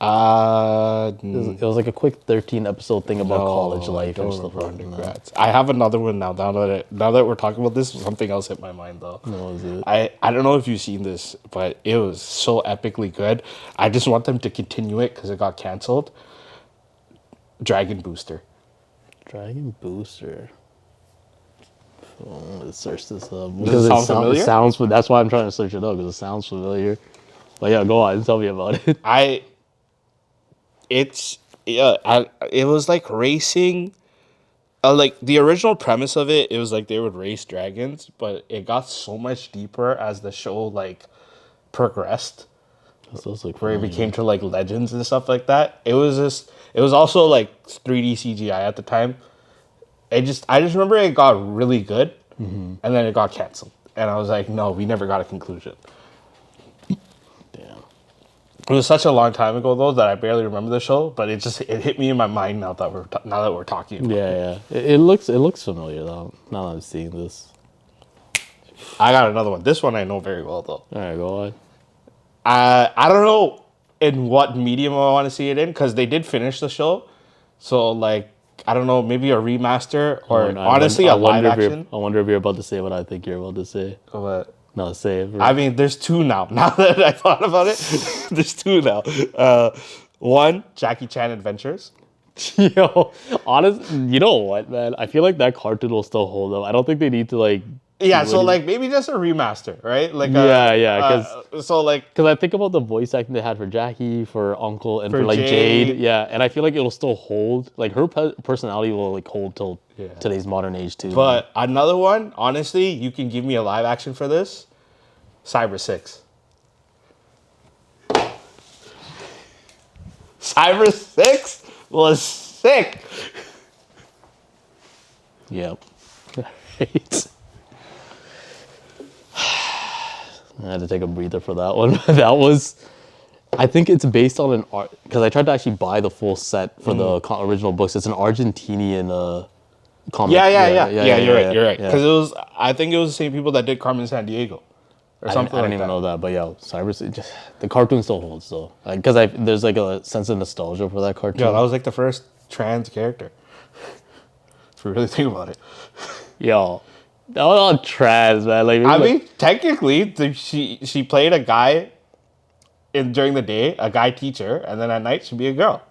It was like a quick 13 episode thing about college life and stuff like that. I have another one now. Now that we're talking about this, something else hit my mind though. What was it? I don't know if you've seen this, but it was so epically good. I just want them to continue it because it got canceled. Dragon Booster. Dragon Booster. Oh, let's search this up. Does it sound familiar? It sounds, that's why I'm trying to search it up, because it sounds familiar. But yeah, go on, tell me about it. It was like racing. Like the original premise of it, it was like they would race dragons, but it got so much deeper as the show like progressed. Where it became to like legends and stuff like that. It was also like 3D CGI at the time. I just remember it got really good, and then it got canceled, and I was like, no, we never got a conclusion. Damn. It was such a long time ago though that I barely remember the show, but it hit me in my mind now that we're talking about it. Yeah. It looks familiar though. Now that I'm seeing this. I got another one. This one I know very well though. All right, go on. I don't know in what medium I want to see it in because they did finish the show, so like I don't know, maybe a remaster or honestly a live action. I wonder if you're about to say what I think you're about to say. What? No, say it. I mean, there's two now. Now that I thought about it, there's two now. One, Jackie Chan Adventures. Yo, honest, you know what, man? I feel like that cartoon will still hold up. I don't think they need to like. Yeah, so like maybe just a remaster, right? Like because because I think about the voice acting they had for Jackie, for Uncle, and for like Jade. Yeah, and I feel like it'll still hold. Like her personality will like hold till today's modern age too. But another one, honestly, you can give me a live action for this. Cyber 6. Cyber 6 was sick. Yep. Right. I had to take a breather for that one. That was, I think it's based on an art, because I tried to actually buy the full set for the original books. It's an Argentinian comic. Yeah, you're right. Because I think it was the same people that did Carmen Sandiego. Or something I didn't even know that, but yeah, the cartoon still holds though. Because there's like a sense of nostalgia for that cartoon. Yeah, that was like the first trans character. If you really think about it. Yo. That was all trans, man. Like, I mean, technically, she played a guy during the day, a guy teacher, and then at night she'd be a girl.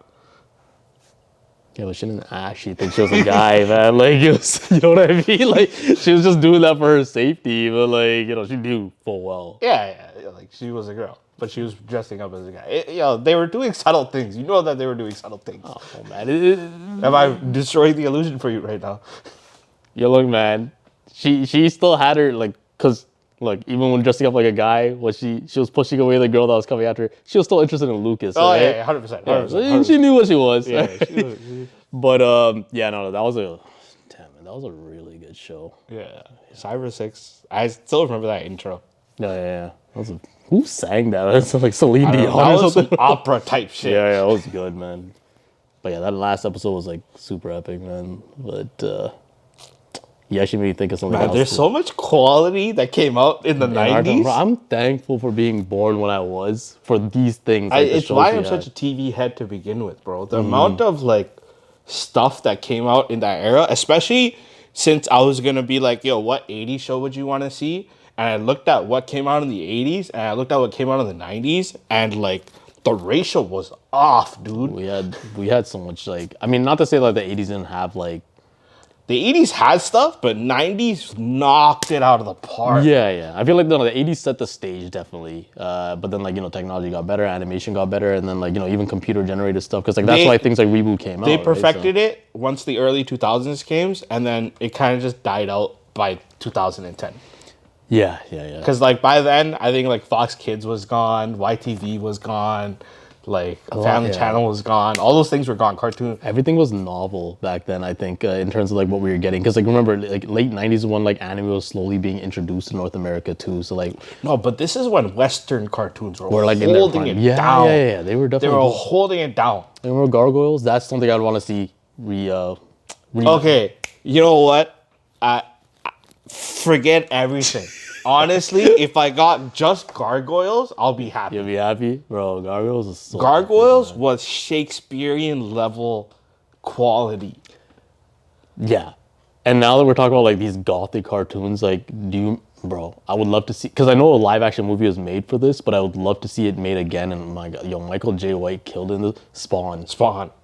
Yeah, but she didn't actually think she was a guy, man. Like, it was, you know what I mean? Like, she was just doing that for her safety, but like, you know, she knew full well. Yeah, like she was a girl, but she was dressing up as a guy. They were doing subtle things. You know that they were doing subtle things. Oh man, am I destroying the illusion for you right now? Yo, look, man. She still had her, like, because, look, even when dressing up like a guy, she was pushing away the girl that was coming after her, she was still interested in Lucas. Oh, right? yeah, 100%. She knew what she was. Yeah, But, no, that was a really good show. Yeah. Cyber 6. I still remember that intro. Yeah. Who sang that? That's like Celine Dion. That was some opera type shit. Yeah, it was good, man. But yeah, that last episode was like super epic, man. But, you actually made me think of something else. There's so much quality that came out in the 90s. I'm thankful for being born when I was, for these things. Like it's why I'm such a TV head to begin with, bro. The amount of like stuff that came out in that era, especially since I was going to be like, yo, what 80s show would you want to see? And I looked at what came out in the 80s and I looked at what came out in the 90s and like the ratio was off, dude. We had so much like, I mean, not to say like the 80s didn't have like, The 80s had stuff, but 90s knocked it out of the park. yeah. I feel like no, the 80s set the stage definitely. But then like, technology got better, animation got better, and then like, even computer generated stuff. Cause like that's why things like Reboot came out. They right? perfected it once the early 2000s came, and then it kind of just died out by 2010. Yeah. Because like by then, I think like Fox Kids was gone, YTV was gone, like Family Channel was gone. All those things were gone. Cartoon. Everything was novel back then, I think, in terms of like what we were getting. Because like remember, like late 90s when like anime was slowly being introduced in North America too. So like No, but this is when Western cartoons were like holding it down. Yeah. They were They definitely. were holding it down. Remember Gargoyles? That's something I'd want to see Okay, you know what? Forget everything. Honestly, if I got just Gargoyles, I'll be happy. You'll be happy, bro. Gargoyles is so. Gargoyles was Shakespearean level quality. Yeah, and now that we're talking about like these gothic cartoons, like, bro? I would love to see, because I know a live action movie was made for this, but I would love to see it made again. And my God, Michael J. White killed in the Spawn,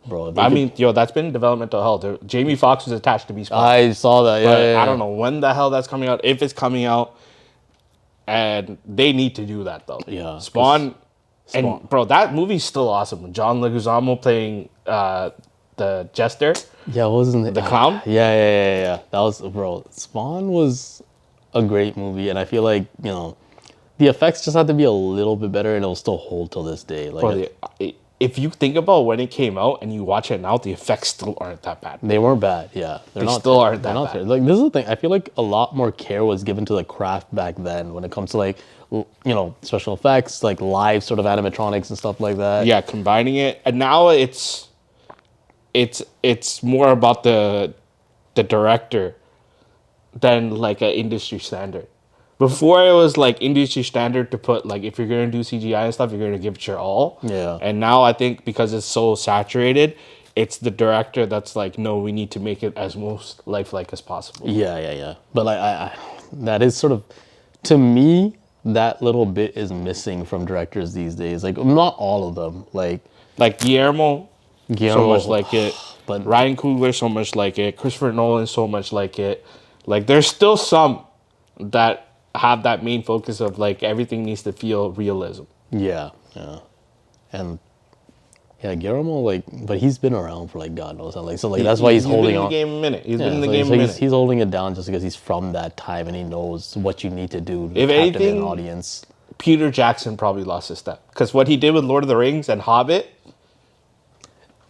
Bro. I mean, that's been in developmental hell. Jamie Foxx was attached to be Spawn. I saw that. Yeah. I don't know when the hell that's coming out. If it's coming out. And they need to do that though. Yeah. Spawn. And bro, that movie's still awesome. John Leguizamo playing the jester. Yeah, wasn't it the clown? Yeah. That was, bro. Spawn was a great movie, and I feel like the effects just had to be a little bit better, and it'll still hold till this day. Like, bro, if you think about when it came out and you watch it now, the effects still aren't that bad. They weren't bad, yeah. They still aren't that bad. Like, this is the thing. I feel like a lot more care was given to the craft back then when it comes to like, special effects, like live sort of animatronics and stuff like that. Yeah, combining it, and now it's more about the director than like an industry standard. Before it was like industry standard to put like, if you're gonna do CGI and stuff, you're gonna give it your all. Yeah. And now I think because it's so saturated, it's the director that's like, no, we need to make it as most lifelike as possible. Yeah. But like, I that is sort of, to me, that little bit is missing from directors these days. Like, not all of them. Like Guillermo, so much like it. But Ryan Coogler, so much like it. Christopher Nolan, so much like it. Like, there's still some that have that main focus of like everything needs to feel realism. Yeah. And yeah, Guillermo, like, but he's been around for like God knows how, like, so like that's why he's holding on. He's been in the game a minute. He's been in the game a minute. He's holding it down just because he's from that time and he knows what you need to do to if captivate anything, an audience. Peter Jackson probably lost his step because what he did with Lord of the Rings and Hobbit.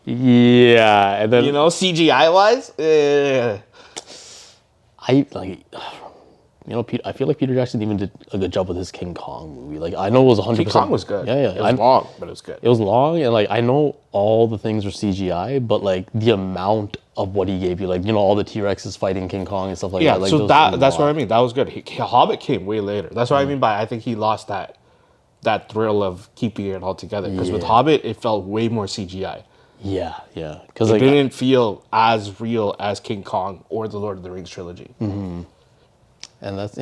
Yeah, and then CGI wise, I feel like Peter Jackson even did a good job with his King Kong movie. Like, I know it was 100%. King Kong was good. Yeah. It was long, but it was good. It was long, and like I know all the things were CGI, but like the amount of what he gave you, like all the T-Rexes fighting King Kong and stuff like that. Like, so that's what I mean. That was good. Hobbit came way later. That's what I mean by I think he lost that thrill of keeping it all together because with Hobbit it felt way more CGI. Yeah, because it didn't feel as real as King Kong or the Lord of the Rings trilogy. Mm-hmm. And that's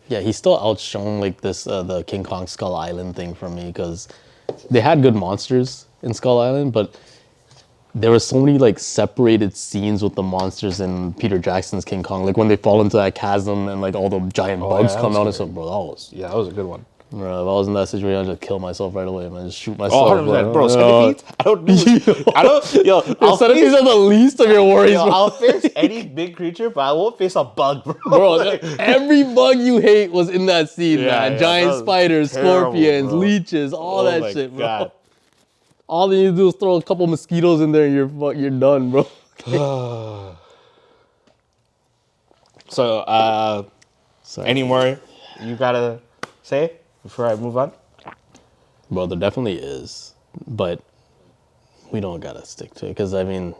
he's still outshone like this the King Kong Skull Island thing for me because they had good monsters in Skull Island, but there were so many like separated scenes with the monsters in Peter Jackson's King Kong, like when they fall into that chasm and like all the giant bugs come out and stuff. Bro, that was a good one. Bro, if I was in that situation, I'd just kill myself right away, man. Just shoot myself. 100%. Bro, centipedes? I don't do it. Centipedes are the least of your worries, bro. I'll face any big creature, but I won't face a bug, bro. Bro, every bug you hate was in that scene, man. Giant spiders, scorpions, leeches, all that shit, bro. God. All you need to do is throw a couple mosquitoes in there and you're done, bro. So, any more you gotta say before I move on? Bro, there definitely is, but we don't gotta stick to it because I mean,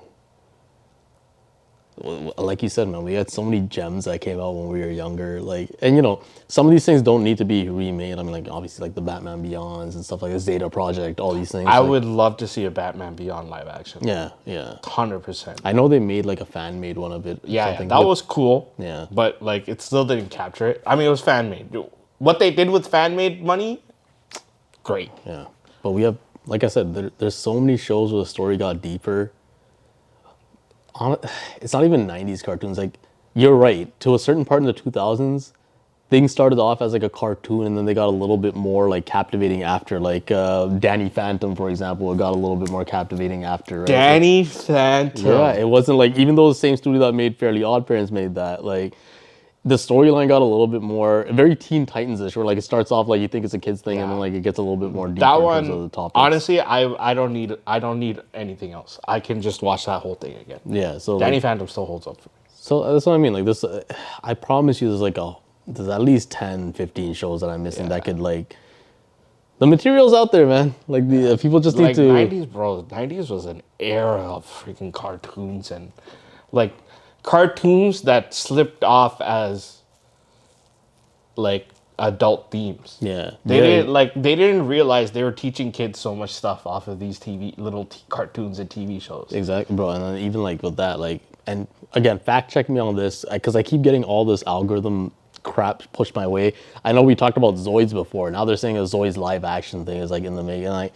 like you said, man, we had so many gems that came out when we were younger. Like, and some of these things don't need to be remade. I mean, like obviously, like the Batman Beyonds and stuff like the Zeta Project, all these things. I would love to see a Batman Beyond live action. Yeah, 100%. I know they made like a fan made one of it. Yeah, that was cool. Yeah, but like it still didn't capture it. I mean, it was fan made. What they did with fan made money, great. Yeah. But we have, like I said, there's so many shows where the story got deeper. It's not even 90s cartoons. Like, you're right. To a certain part in the 2000s, things started off as like a cartoon, and then they got a little bit more like captivating after. Like Danny Phantom, for example, it got a little bit more captivating after. Right? Danny Phantom. Yeah, it wasn't like, even though the same studio that made Fairly Odd Parents made that, like the storyline got a little bit more very Teen Titans-ish, where like it starts off like you think it's a kid's thing, and then like it gets a little bit more deeper That in one, terms of the topics. honestly, I don't need anything else. I can just watch that whole thing again. Yeah, so Danny like, Phantom still holds up for me. so that's what I mean. Like this, I promise you, there's at least 10, 15 shows that I'm missing that could like. The material's out there, man. Like the people just need Like to. 90s, bro. 90s was an era of freaking cartoons and like cartoons that slipped off as like adult themes. Yeah, They didn't realize they were teaching kids so much stuff off of these cartoons and TV shows. Exactly, bro. And then even like with that, like, and again, fact check me on this, because I keep getting all this algorithm crap pushed my way. I know we talked about Zoids before. Now they're saying a Zoids live action thing is like in the making. Like,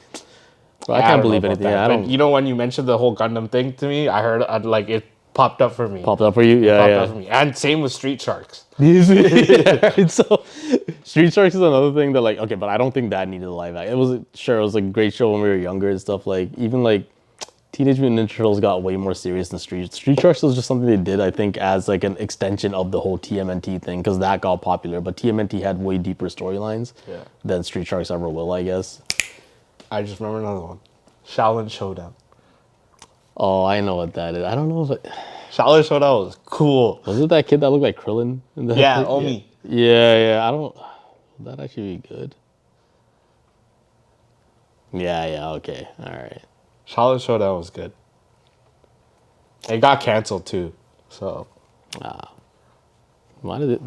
bro, I can't believe anything. I don't. You know, when you mentioned the whole Gundam thing to me, I heard like it popped up for me. Popped up for you, yeah, Popped yeah. up for me. And same with Street Sharks. Yeah, and so Street Sharks is another thing that like, okay, but I don't think that needed a live action. It was a great show when we were younger and stuff. Like even like Teenage Mutant Ninja Turtles got way more serious than Street Sharks was just something they did, I think, as like an extension of the whole TMNT thing, because that got popular. But TMNT had way deeper storylines than Street Sharks ever will, I guess. I just remember another one, Shaolin Showdown. Oh, I know what that is. I don't know if Shaolin Showdown was cool. was it that kid that looked like Krillin? Yeah, Omi. Yeah. I don't. Would that actually be good? Yeah. Okay. All right. Shaolin Showdown was good. It got canceled too, so. Why did it?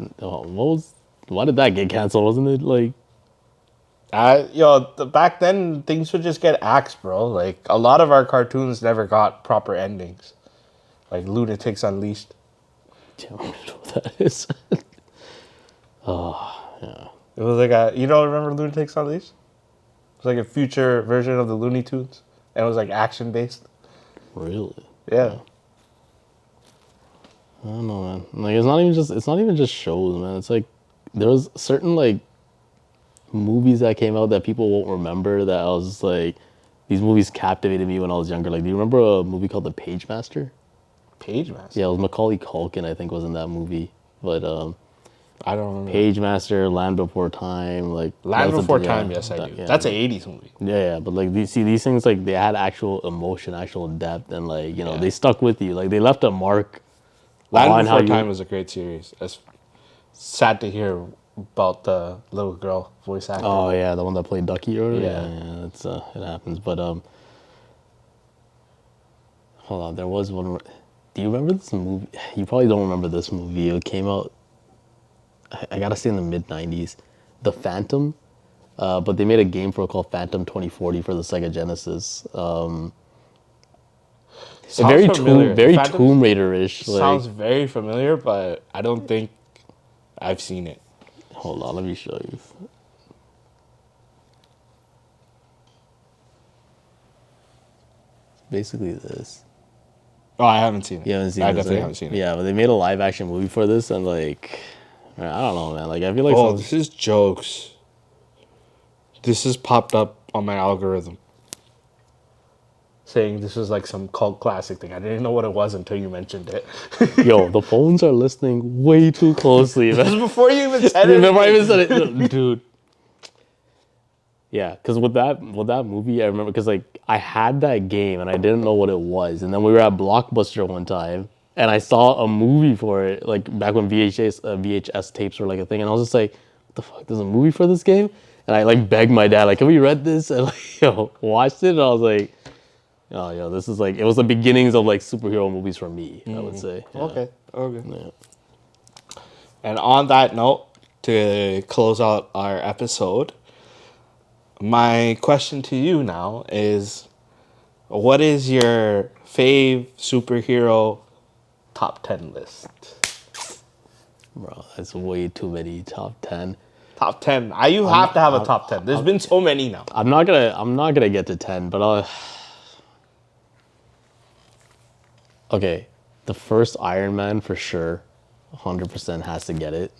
Why did that get canceled? Wasn't it like? Back then things would just get axed, bro. Like a lot of our cartoons never got proper endings, like Lunatics Unleashed. I don't know what that is. It was like you don't remember Lunatics Unleashed? It was like a future version of the Looney Tunes, and it was like action based. Really? Yeah. I don't know, man. Like it's not even just shows, man. It's like there was certain like movies that came out that people won't remember that I was just like, these movies captivated me when I was younger. Like, do you remember a movie called The Page Master? Page Master? Yeah, it was Macaulay Culkin, I think, was in that movie. But I don't remember. Page Master, Land Before Time, like Land Before Time, yes, I do. Yeah. That's an 80s movie. Yeah, but like these things, like they had actual emotion, actual depth, and like, you know, they stuck with you. Like they left a mark. Land Before Time was a great series. It's sad to hear about the little girl voice actor. Oh yeah, the one that played Ducky or whatever. Yeah. It's it happens. But hold on, there was one. Do you remember this movie? You probably don't remember this movie. It came out, I gotta say, in the mid-90s. The Phantom, but they made a game for it called Phantom 2040 for the Sega Genesis. Very Tomb Raider-ish. Sounds very familiar, but I don't think I've seen it. Hold on, let me show you. Basically this. Oh, I haven't seen it. You haven't seen it? I definitely haven't seen it. Yeah, but they made a live action movie for this, and like, I don't know, man. Like, I feel like. Oh, this is jokes. This has popped up on my algorithm, saying this was like some cult classic thing. I didn't know what it was until you mentioned it. Yo, the phones are listening way too closely. This was before you even said it. Before I even said it, dude. Yeah, because with that movie, I remember, because like I had that game and I didn't know what it was, and then we were at Blockbuster one time and I saw a movie for it, like back when VHS tapes were like a thing, and I was just like, what the fuck? There's a movie for this game? And I like begged my dad, like, can we rent this? And like, watched it, and I was like, oh, this is like, it was the beginnings of like superhero movies for me, I would say. Yeah. Okay. Yeah. And on that note, to close out our episode, my question to you now is, what is your fave superhero top 10 list? Bro, that's way too many top 10. Top 10. You have to have a top 10. There's been so many now. I'm not gonna get to 10, but okay. The first Iron Man for sure, 100% has to get it,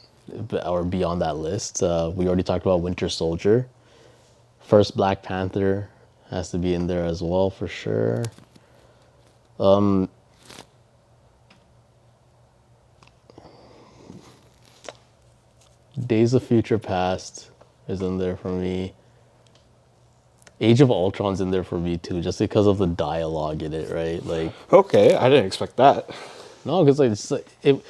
or be on that list. We already talked about Winter Soldier. First Black Panther has to be in there as well for sure. Days of Future Past is in there for me. Age of Ultron's in there for me too, just because of the dialogue in it, right? Like, Okay, I didn't expect that. no, because it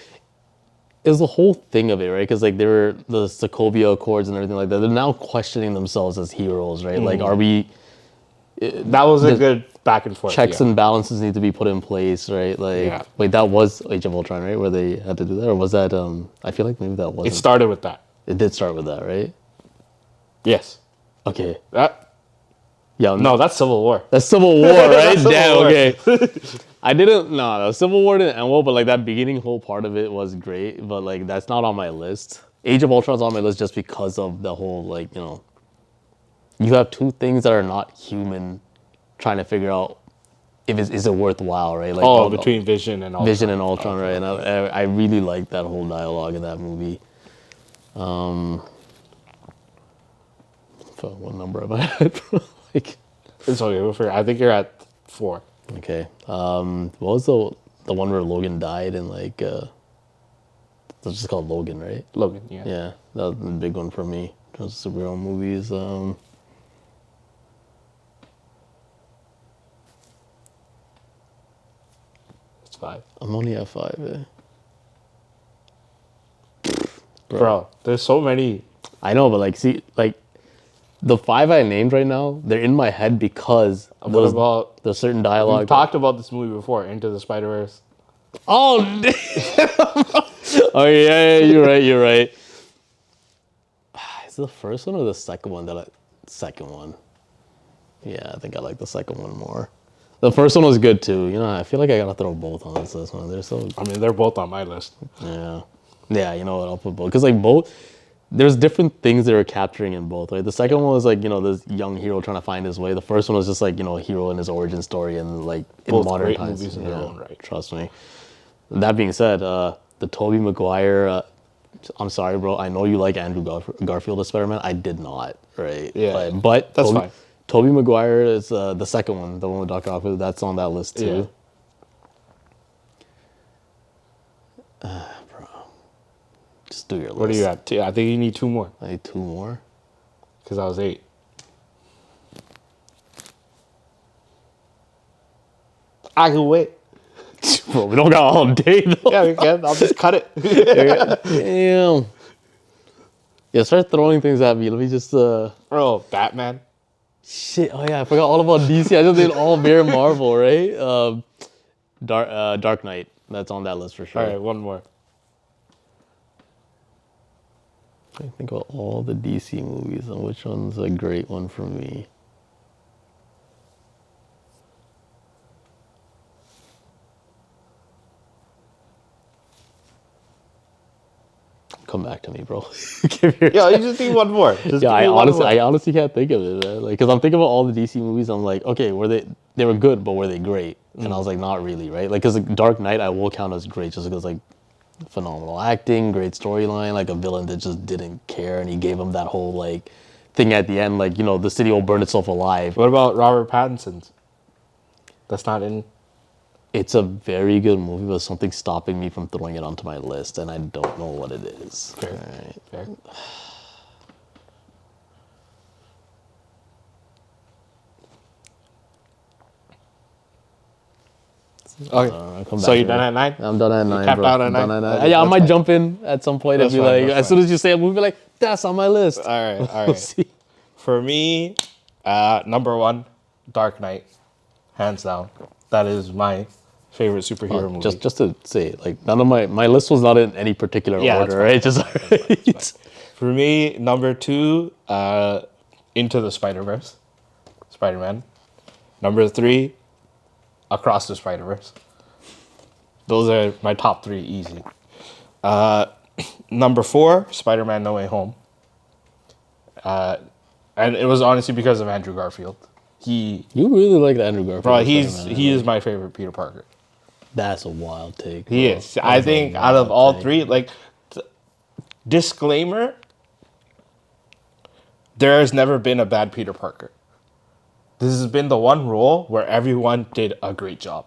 was the whole thing of it, right? Because like there were the Sokovia Accords and everything like that. They're now questioning themselves as heroes, right? Like, are we? That was a good back and forth. Checks and balances need to be put in place, right? Like, Yeah. wait, that was Age of Ultron, right? Where they had to do that, or was that? I feel like maybe that It wasn't. started with that. It did start with that, right? Yes. Okay. That. Yeah. No, that's Civil War. That's Civil War, right? Civil Damn. War. Okay. I didn't. No, the Civil War didn't end well, but like that beginning whole part of it was great. But like that's not on my list. Age of Ultron's on my list just because of the whole like you have two things that are not human, trying to figure out if is it worthwhile, right? Like Between Vision and Ultron. Vision and Ultron, right? And I really like that whole dialogue in that movie. So what number am I at? Like, It's okay. We'll figure. I think you're at 4. okay. What was the one where Logan died and like it's just called Logan, right? Logan. Yeah. Yeah, that was the big one for me. In terms of superhero movies. It's 5. I'm only at 5. Bro, there's so many. I know, but like, see, like the 5 I named right now, they're in my head because What about? there's certain We dialogue. talked about this movie before. Into the Spider-Verse. Oh, damn. Oh yeah, you're right. You're right. Is it the first one or the second one second one? Yeah, I think I like the second one more. The first one was good too. I feel like I gotta throw both on this list, man. They're so. I mean, they're both on my list. Yeah. Yeah, you know what? I'll put both. Because, like, both, there's different things they were capturing in both, right? The second one was, like, this young hero trying to find his way. The first one was just, like, a hero in his origin story and, like, in Both modern great times. movies in their own right. Trust me. That being said, the Tobey Maguire, I'm sorry, bro. I know you like Andrew Garfield as Spider-Man. I did not, right? Yeah. But That's fine. Tobey Maguire is the second one, the one with Dr. Ock. That's on that list, too. Yeah. Just do your list. What are you at? 2? I think you need 2 more. I need 2 more. Because I was 8. I can wait. Bro, we don't got all day, though. Yeah, we can. I'll just cut it. Damn. Yeah, start throwing things at me. Let me just, Bro, Batman. Shit. Oh, yeah, I forgot all about DC. I just did all bare Marvel, right? Dark Knight. That's on that list for sure. All right, 1 more. I think about all the DC movies and which one's a great one for me. Come back to me, bro. Yeah, you just need 1 more. Just Yeah, give me one more. I honestly can't think of it, man. Like, cause I'm thinking about all the DC movies. I'm like, okay, they were good, but were they great? And I was like, not really, right? Like, cause like, Dark Knight, I will count as great, just because like phenomenal acting, great storyline, like a villain that just didn't care, and he gave him that whole like thing at the end, like the city will burn itself alive. What about Robert Pattinson's? That's not in. It's a very good movie, but something's stopping me from throwing it onto my list, and I don't know what it is. Fair. All right. Fair. Okay. I'll come So back you're to done it. at 9? I'm done at 9, capped bro. out at I'm 9? done at 9. Okay, Yeah, I that's might fine. jump in at some point That's and be fine, like, that's as soon as you say a movie, like, that's on my list. All right. All We'll right. see. For me, number 1, Dark Knight, hands down. That is my favorite superhero movie. Just to say, like, none of my list was not in any particular that's order, fine, right? Just For me, number 2, Into the Spider-Verse, Spider-Man. Number 3, Across the Spider-Verse. Those are my top 3, easy. Number 4, Spider-Man No Way Home. And it was honestly because of Andrew Garfield. You really like the Andrew Garfield. Bro, he is my favorite Peter Parker. That's a wild take. He bro. is. I That's a think out of all wild take. three, like, disclaimer, there has never been a bad Peter Parker. This has been the one role where everyone did a great job.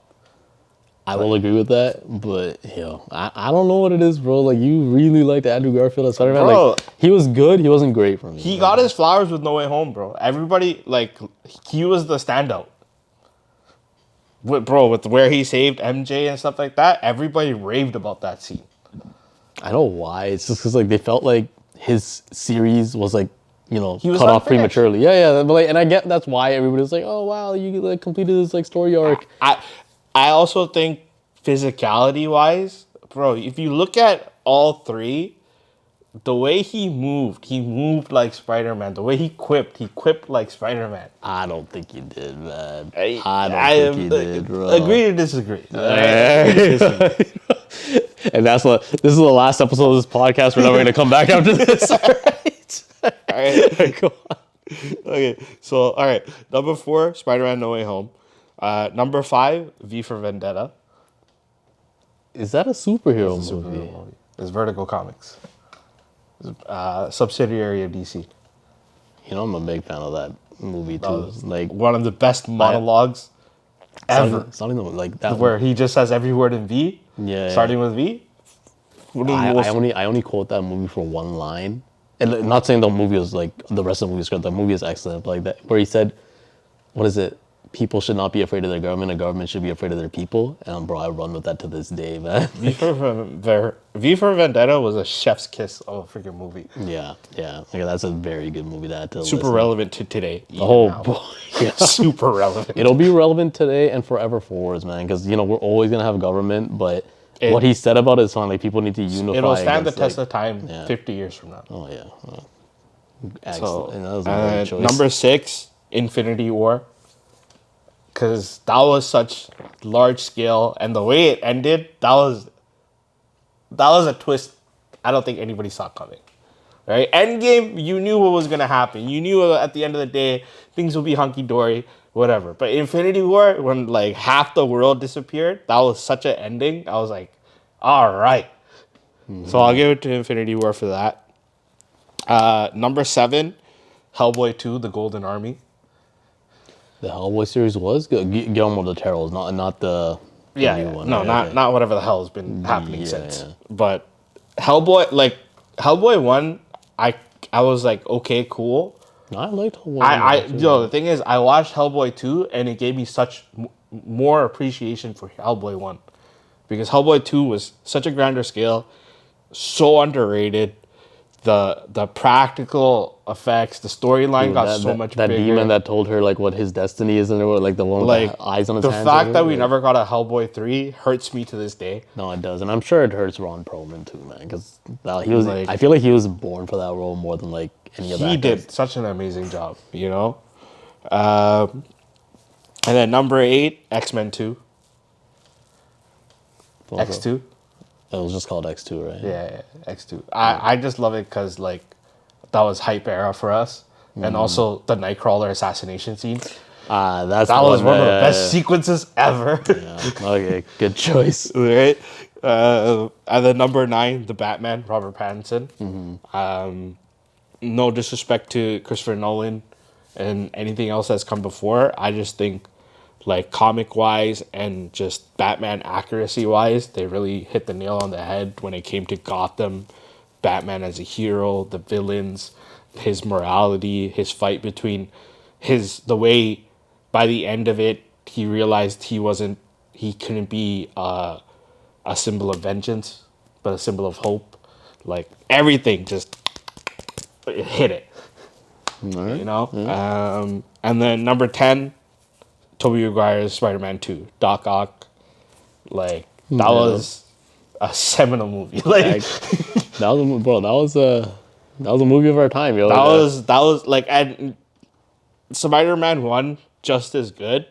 I will agree with that, but I don't know what it is, bro. Like, you really like Andrew Garfield as Spider-Man. Bro. Like, he was good. He wasn't great for me. He got his flowers with No Way Home, bro. Everybody, like, he was the standout. With where he saved MJ and stuff like that, everybody raved about that scene. I know why. It's just because, like, they felt like his series was, like, He was cut off unfinished. prematurely. Yeah. But, like, and I get that's why everybody was like, oh, wow, you, like, completed this, like, story arc. I also think physicality-wise, bro, if you look at all three, the way he moved like Spider-Man. The way he quipped like Spider-Man. I don't think you did, man. I don't think you did, bro. Agree to disagree. And this is the last episode of this podcast. We're never going to come back after this. All right. All right. Go on. Okay, so, all right. Number 4, Spider-Man No Way Home. Number 5, V for Vendetta. Is that a superhero movie? It's Vertigo Comics. It's, subsidiary of DC. I'm a big fan of that movie too. Like, One of the best monologues ever. something like that. Where he just has every word in V. Yeah. Starting with V. One of the most- I only quote that movie for one line. And not saying the movie was like the rest of the movie is great. The movie is excellent. But like that, where he said, "What is it? People should not be afraid of their government. And government should be afraid of their people." And bro, I run with that to this day, man. V for Vendetta was a chef's kiss of a freaking movie. yeah. Like, that's a very good movie. Super relevant to today. Oh now. boy, yeah. Super relevant. It'll be relevant today and forever forwards, man. Because we're always gonna have government, but what he said about it is fine. Like, people need to unify. It'll stand the against, test like, of time 50 years from now. Oh yeah. Excellent. So, And that was a great choice. number 6, Infinity War. Because that was such large scale, and the way it ended, that was a twist I don't think anybody saw coming. Right? Endgame, you knew what was gonna happen. You knew at the end of the day things would be hunky dory, whatever. But Infinity War, when like half the world disappeared, that was such an ending. I was like, all right. So I'll give it to Infinity War for that. Number 7, Hellboy 2, The Golden Army. The Hellboy series was good. Guillermo del Toro's not the new one. No, right? not whatever the hell has been happening since. Yeah. But Hellboy 1, I was like, okay, cool. No, I liked Hellboy. The thing is, I watched Hellboy 2 and it gave me such more appreciation for Hellboy 1. Because Hellboy 2 was such a grander scale, so underrated. The practical effects, the storyline got so much that bigger. demon that told her like what his destiny is, and like the one with the eyes on his hands. The fact that we never got a Hellboy 3 hurts me to this day. No, it does, and I'm sure it hurts Ron Perlman too, man. Because he was. Like, I feel like he was born for that role more than like any other. He did such an amazing job, And then number 8, X-Men 2. X2. It was just called X2, right? Yeah, X2. I just love it because like that was hype era for us, and also the Nightcrawler assassination scene. That was one of the best sequences ever. Yeah. Okay, good choice. Right. And then number 9, the Batman, Robert Pattinson. No disrespect to Christopher Nolan and anything else that's come before. I just think, like, comic wise and just Batman accuracy wise, they really hit the nail on the head when it came to Gotham, Batman as a hero, the villains, his morality, his fight between the way by the end of it he realized he couldn't be a symbol of vengeance, but a symbol of hope. Like, everything just hit it. Right. And then number 10, Tobey Maguire's Spider-Man 2, Doc Ock. Like, that was a seminal movie. Like, that was a movie of our time, yo. That was like, and Spider-Man 1 just as good.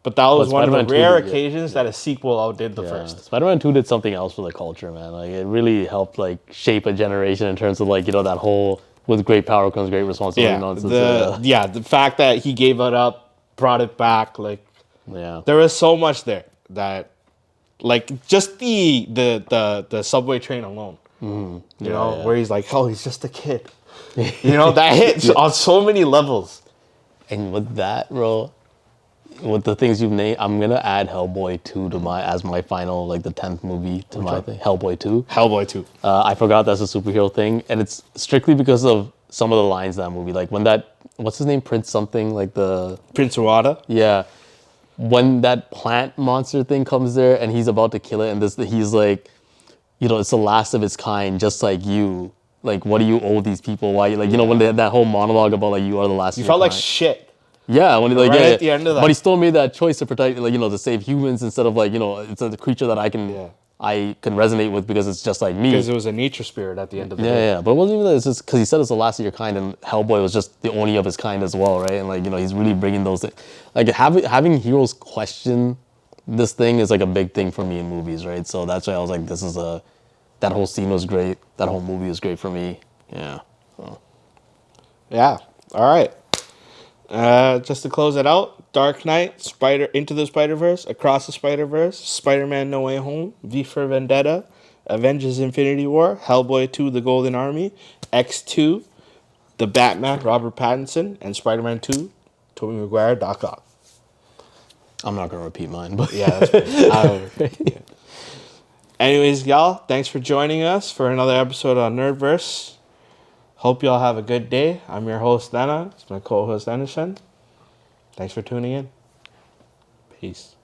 But that was one of the rare occasions that a sequel outdid the first. Spider-Man 2 did something else for the culture, man. Like, it really helped like shape a generation in terms of like, that whole with great power comes great responsibility. Yeah, Nonsense. the fact that he gave it up, brought it back, like Yeah. there was so much there that, like, just the subway train alone, you know, yeah. where he's like, oh, he's just a kid, you know, that hits on so many levels. And with that, bro, with the things you've named, I'm gonna add Hellboy 2 to my as my final, like the 10th movie to my thing. Hellboy 2. Hellboy 2. I forgot that's a superhero thing, and it's strictly because of some of the lines in that movie. Like when that, what's his name, Prince something, like the Prince Wada. yeah, when that plant monster thing comes there and he's about to kill it, and he's like, you know, it's the last of its kind, just like you. Like, what do you owe these people? Why, like, you know, when they had that whole monologue about like you are the last. You of felt your like kind. shit. Yeah, when he like Right yeah, at the end of that. but he still made that choice to protect, like, you know, to save humans instead of like, you know, it's a creature that I can resonate with because it's just like me. Because it was a nature spirit at the end of the Yeah, day. yeah, but it wasn't even that. It's just because he said it's the last of your kind, and Hellboy was just the only of his kind as well, right? And like, you know, he's really bringing those things. Like having heroes question this thing is like a big thing for me in movies, right? So that's why I was like, that whole scene was great. That whole movie was great for me. Yeah. So. Yeah. All right. Just to close it out, Dark Knight, Into the Spider-Verse, Across the Spider-Verse, Spider-Man No Way Home, V for Vendetta, Avengers Infinity War, Hellboy 2, The Golden Army, X2, The Batman, Robert Pattinson, and Spider-Man 2, Tobey Maguire, Doc Ock. I'm not going to repeat mine, but Yeah, that's pretty. Anyways, y'all, thanks for joining us for another episode on Nerdverse. Hope y'all have a good day. I'm your host, Nana. It's my co-host, Anderson. Thanks for tuning in. Peace.